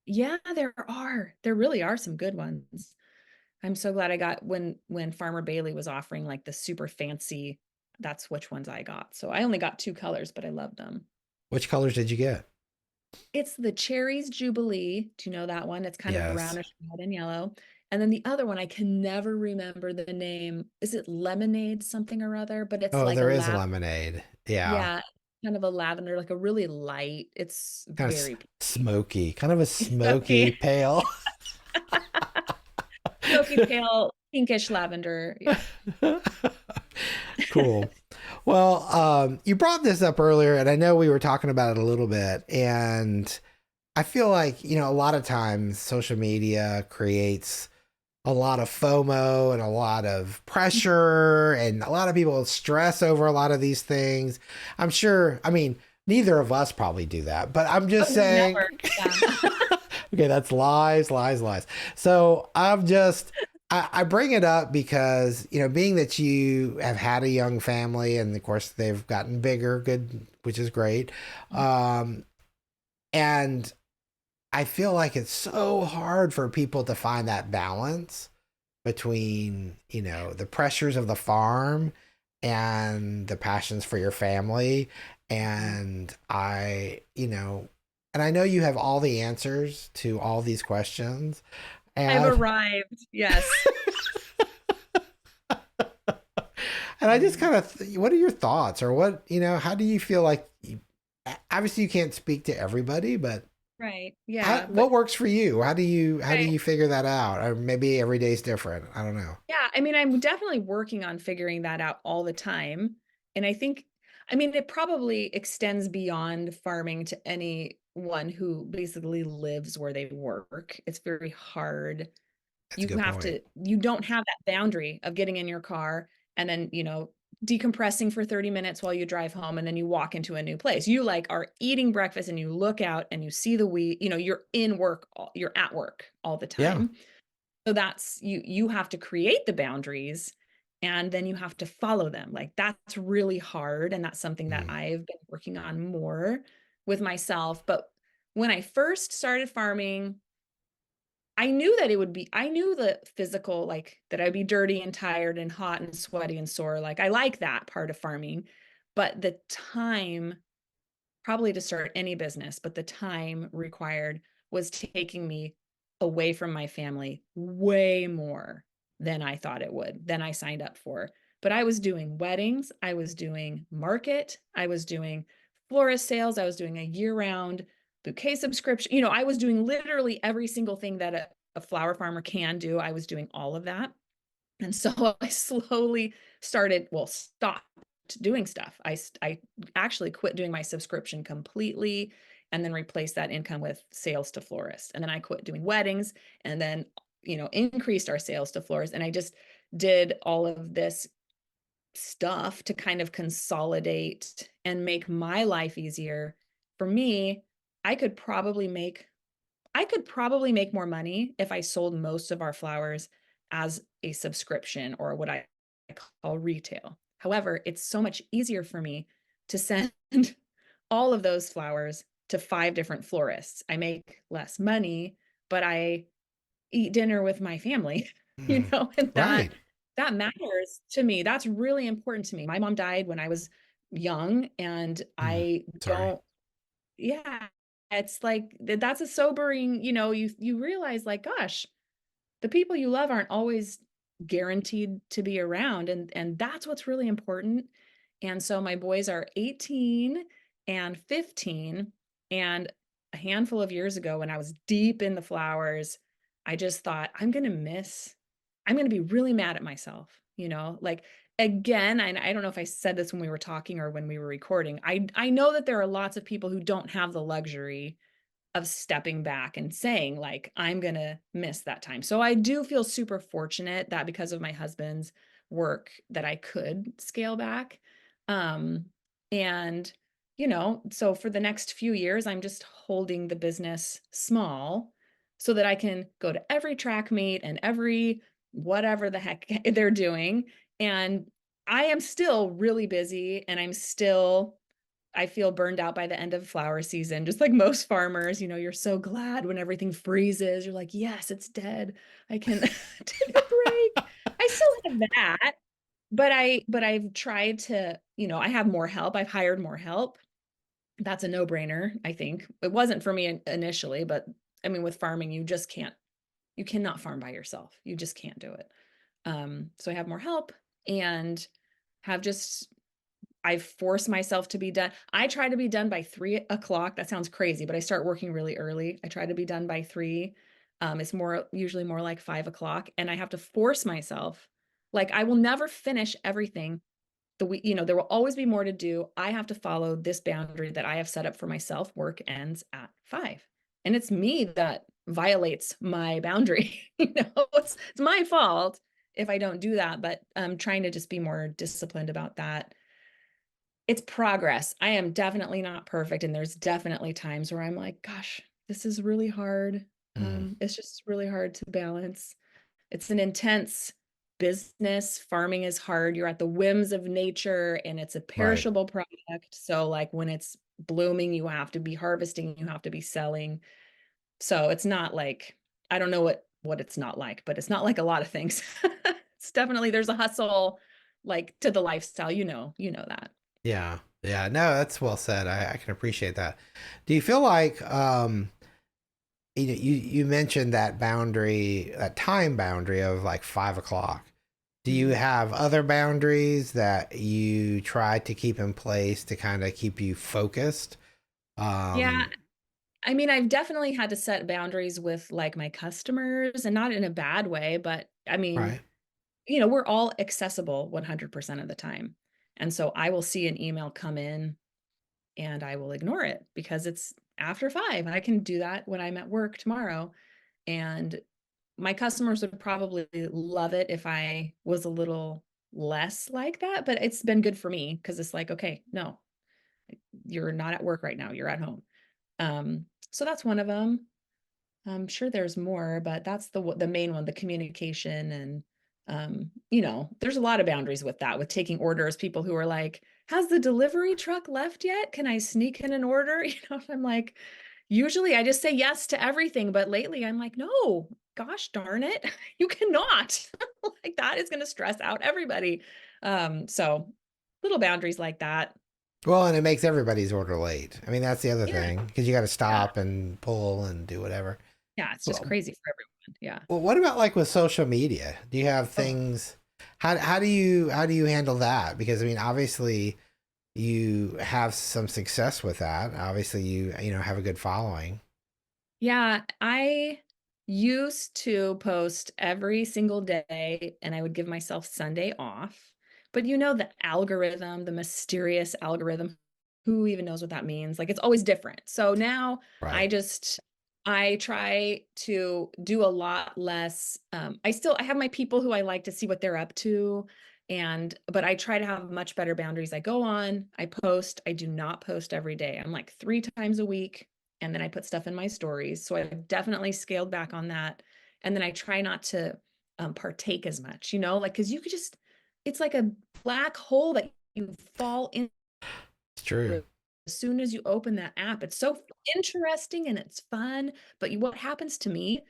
yeah, there really are some good ones. I'm so glad I got when Farmer Bailey was offering like the super fancy, that's which ones I got. So I only got two colors, but I loved them. Which colors did you get? It's the Cherries Jubilee. Do you know that one? It's kind of Yes. brownish red and yellow. And then the other one, I can never remember the name. Is it Lemonade something or other? But it's Oh, like a there is a lemonade. Yeah. yeah, kind of a lavender, like a really light. It's Kind of very peachy. smoky, kind of a smoky Smoky, pale. smoky pale, pinkish lavender. Yeah. Cool. Well, you brought this up earlier, and I know we were talking about it a little bit. And I feel like, a lot of times social media creates a lot of FOMO and a lot of pressure, and a lot of people stress over a lot of these things. I'm sure, I mean, neither of us probably do that, but I'm Oh, just no, saying. never. Yeah. Okay, that's lies, lies, lies. So I bring it up because, being that you have had a young family and of course they've gotten bigger, good, which is great. Um, and I feel like it's so hard for people to find that balance between, the pressures of the farm and the passions for your family. And and I know you have all the answers to all these questions. I've And arrived. Yes. and I just kind of, what are your thoughts or what, how do you feel like obviously you can't speak to everybody, but Right. Yeah. what works for you? How do Right. you figure that out? Or maybe every day's different. I don't know. Yeah, I mean, I'm definitely working on figuring that out all the time. And I mean, it probably extends beyond farming to anyone who basically lives where they work. It's very hard. That's a good point. You don't have that boundary of getting in your car and then, decompressing for 30 minutes while you drive home and then you walk into a new place. You like are eating breakfast and you look out and you see the weed, you're at work all the Yeah. time. So that's you have to create the boundaries and then you have to follow them. Like that's really hard and that's something that Mm. I've been working on more with myself. But when I first started farming, I knew the physical, like that I'd be dirty and tired and hot and sweaty and sore. Like I like that part of farming, but the time probably to start any business, but the time required was taking me away from my family way more than I thought it would, than I signed up for. But I was doing weddings, I was doing market, I was doing florist sales, I was doing a year-round bouquet subscription. I was doing literally every single thing that a flower farmer can do. I was doing all of that. And so I slowly stopped doing stuff. I actually quit doing my subscription completely and then replaced that income with sales to florists. And then I quit doing weddings and then, increased our sales to florists. And I just did all of this stuff to kind of consolidate and make my life easier. For me, I could probably make I could probably make more money if I sold most of our flowers as a subscription or what I call retail. However, it's so much easier for me to send all of those flowers to 5 different florists. I make less money, but I eat dinner with my family, Mm, and that right. that matters to me. That's really important to me. My mom died when I was young, and Mm, I sorry. don't, yeah, it's like that's a sobering, you realize like, gosh, the people you love aren't always guaranteed to be around, and that's what's really important. And so my boys are 18 and 15, and a handful of years ago when I was deep in the flowers, I just thought I'm going to be really mad at myself, like, again, I don't know if I said this when we were talking or when we were recording. I know that there are lots of people who don't have the luxury of stepping back and saying like, I'm going to miss that time. So I do feel super fortunate that because of my husband's work that I could scale back. Um and so for the next few years I'm just holding the business small so that I can go to every track meet and every whatever the heck they're doing, and I am still really busy, and I feel burned out by the end of flower season, just like most farmers. You're so glad when everything freezes. You're like, yes, it's dead. I can take a break. I still have that, but I've tried to, I have more help. I've hired more help. That's a no-brainer, I think. It wasn't for me initially, but I mean, with farming, you cannot farm by yourself. You just can't do it. So I have more help and have just I force myself to be done. I try to be done by 3 o'clock. That sounds crazy, but I start working really early. I try to be done by 3. It's usually more like 5 o'clock. And I have to force myself. Like, I will never finish everything the week. There will always be more to do. I have to follow this boundary that I have set up for myself. Work ends at 5. And it's me that violates my boundary. It's my fault if I don't do that, but I'm trying to just be more disciplined about that. It's progress. I am definitely not perfect, and there's definitely times where I'm like, gosh, this is really hard. Mm, It's just really hard to balance. It's an intense business. Farming is hard. You're at the whims of nature, and it's a right. perishable product. So like when it's blooming, you have to be harvesting, you have to be selling. So it's not like, I don't know what it's not like, but it's not like a lot of things. It's definitely, there's a hustle like to the lifestyle, that. Yeah. Yeah. No, that's well said. I can appreciate that. Do you feel like you mentioned that boundary, that time boundary of like 5 o'clock. Do you Mhm. have other boundaries that you try to keep in place to kind of keep you focused? Yeah, Um, I mean, I've definitely had to set boundaries with like my customers, and not in a bad way, but I mean, right. we're all accessible 100% of the time. And so I will see an email come in and I will ignore it because it's after 5. I can do that when I'm at work tomorrow. And my customers would probably love it if I was a little less like that, but it's been good for me because it's like, okay, no, you're not at work right now, you're at home. So that's one of them. I'm sure there's more, but that's the main one, the communication. And there's a lot of boundaries with that, with taking orders, people who are like, has the delivery truck left yet? Can I sneak in an order? I'm like, usually I just say yes to everything, but lately I'm like, no, gosh darn it, you cannot. Like, that is going to stress out everybody. So little boundaries like that. Well, and it makes everybody's order late. I mean, that's the other Yeah, thing because you got to yeah, stop and pull and do whatever. yeah. It's just Well, crazy for everyone. Yeah. well, what about like with social media? Do you have Oh, things? How do you handle that? Because I mean, obviously you have some success with that. Obviously, you have a good following. yeah, I used to post every single day and I would give myself Sunday off. But the algorithm, the mysterious algorithm, who even knows what that means? Like, it's always different. So now I Right. just I try to do a lot less. I have my people who I like to see what they're up to. But I try to have much better boundaries. I go on, I post, I do not post every day. I'm like 3 times a week, and then I put stuff in my stories. So I've definitely scaled back on that. And then I try not to partake as much, you know, like, because you could just, it's like a black hole that you fall into It's true. as soon as you open that app. It's so interesting and it's fun. But what happens to me,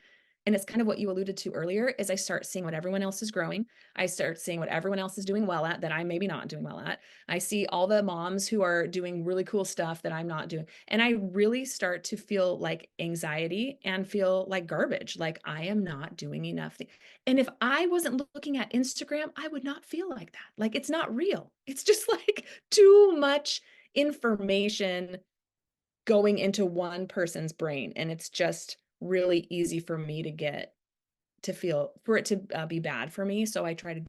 and it's kind of what you alluded to earlier, is I start seeing what everyone else is growing. I start seeing what everyone else is doing well at that I'm maybe not doing well at. I see all the moms who are doing really cool stuff that I'm not doing. And I really start to feel like anxiety and feel like garbage, like I am not doing enough. And if I wasn't looking at Instagram, I would not feel like that. Like it's not real. It's just like too much information going into one person's brain, and it's just really easy for me to get to feel for it to be bad for me. So I try to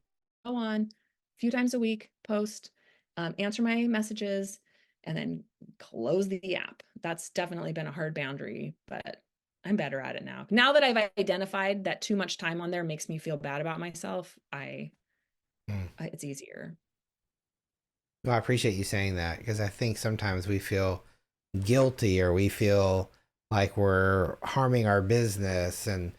go on a few times a week, post, answer my messages, and then close the app. That's definitely been a hard boundary, but I'm better at it now. Now that I've identified that too much time on there makes me feel bad about myself, Mm. it's easier. Well, I appreciate you saying that because I think sometimes we feel guilty or we feel like we're harming our business and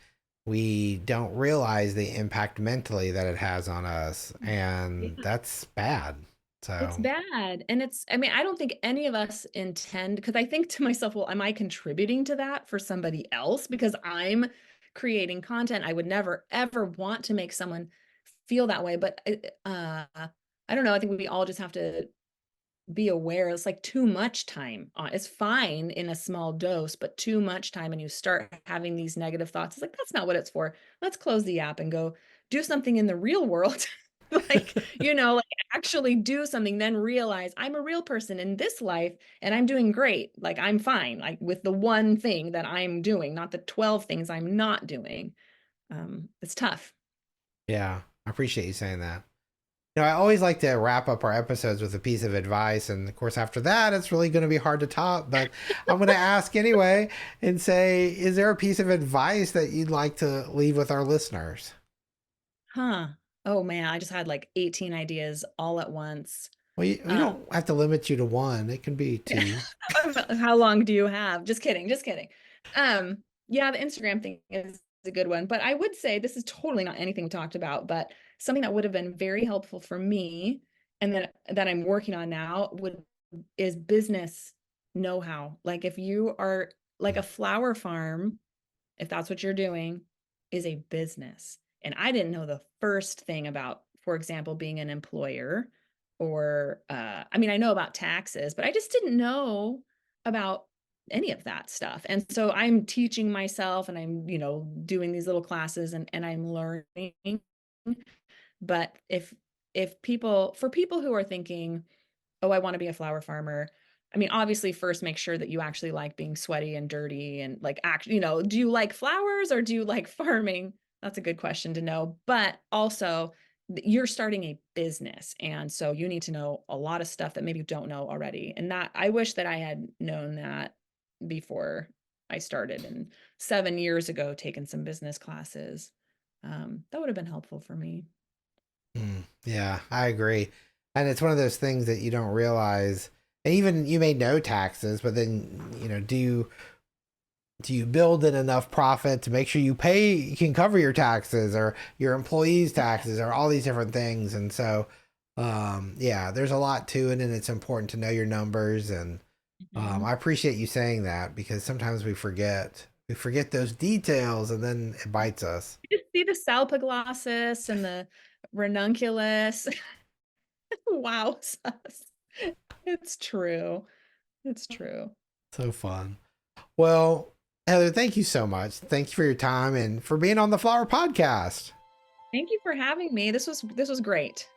we don't realize the impact mentally that it has on us. And Yeah. that's bad. It's So, bad. And it's, I mean, I don't think any of us intend, because I think to myself, well, am I contributing to that for somebody else? Because I'm creating content. I would never, ever want to make someone feel that way. But I don't know. I think we all just have to be aware. It's like too much time. It's fine in a small dose, but too much time and you start having these negative thoughts. It's like, that's not what it's for. Let's close the app and go do something in the real world. Like, you know, like actually do something, then realize I'm a real person in this life and I'm doing great. Like I'm fine, like with the one thing that I'm doing, not the 12 things I'm not doing. It's tough. yeah, I appreciate you saying that. I always like to wrap up our episodes with a piece of advice. And of course, after that, it's really going to be hard to top. But I'm going to ask anyway and say, is there a piece of advice that you'd like to leave with our listeners? Huh. Oh man, I just had like 18 ideas all at once. Well, we Um, don't have to limit you to one, it can be two. How long do you have? Just kidding, just kidding. Yeah, the Instagram thing is a good one, but I would say this is totally not anything we talked about, but something that would have been very helpful for me and that I'm working on now would is business know-how. Like if you are like a flower farm, if that's what you're doing, is a business. And I didn't know the first thing about, for example, being an employer or, I mean, I know about taxes, but I just didn't know about any of that stuff. And so I'm teaching myself and I'm, you know, doing these little classes and I'm learning. But if people, for people who are thinking, oh, I want to be a flower farmer. I mean, obviously, first make sure that you actually like being sweaty and dirty and like actually, you know, do you like flowers or do you like farming? That's a good question to know. But also, you're starting a business. And so you need to know a lot of stuff that maybe you don't know already. And that I wish that I had known that before I started and 7 years ago, taken some business classes. That would have been helpful for me. Yeah, I agree. And it's one of those things that you don't realize. And even you may know taxes, but then, do you build in enough profit to make sure you can cover your taxes or your employees' taxes or all these different things? And so, yeah, there's a lot to it, and it's important to know your numbers. And Mhm. I appreciate you saying that because sometimes we forget those details, and then it bites us. You just see the Salpiglossis and the Ranunculus. Wow. It's true. It's true. So fun. Well, Heather, thank you so much. Thank you for your time and for being on the Flower Podcast. Thank you for having me. This was great.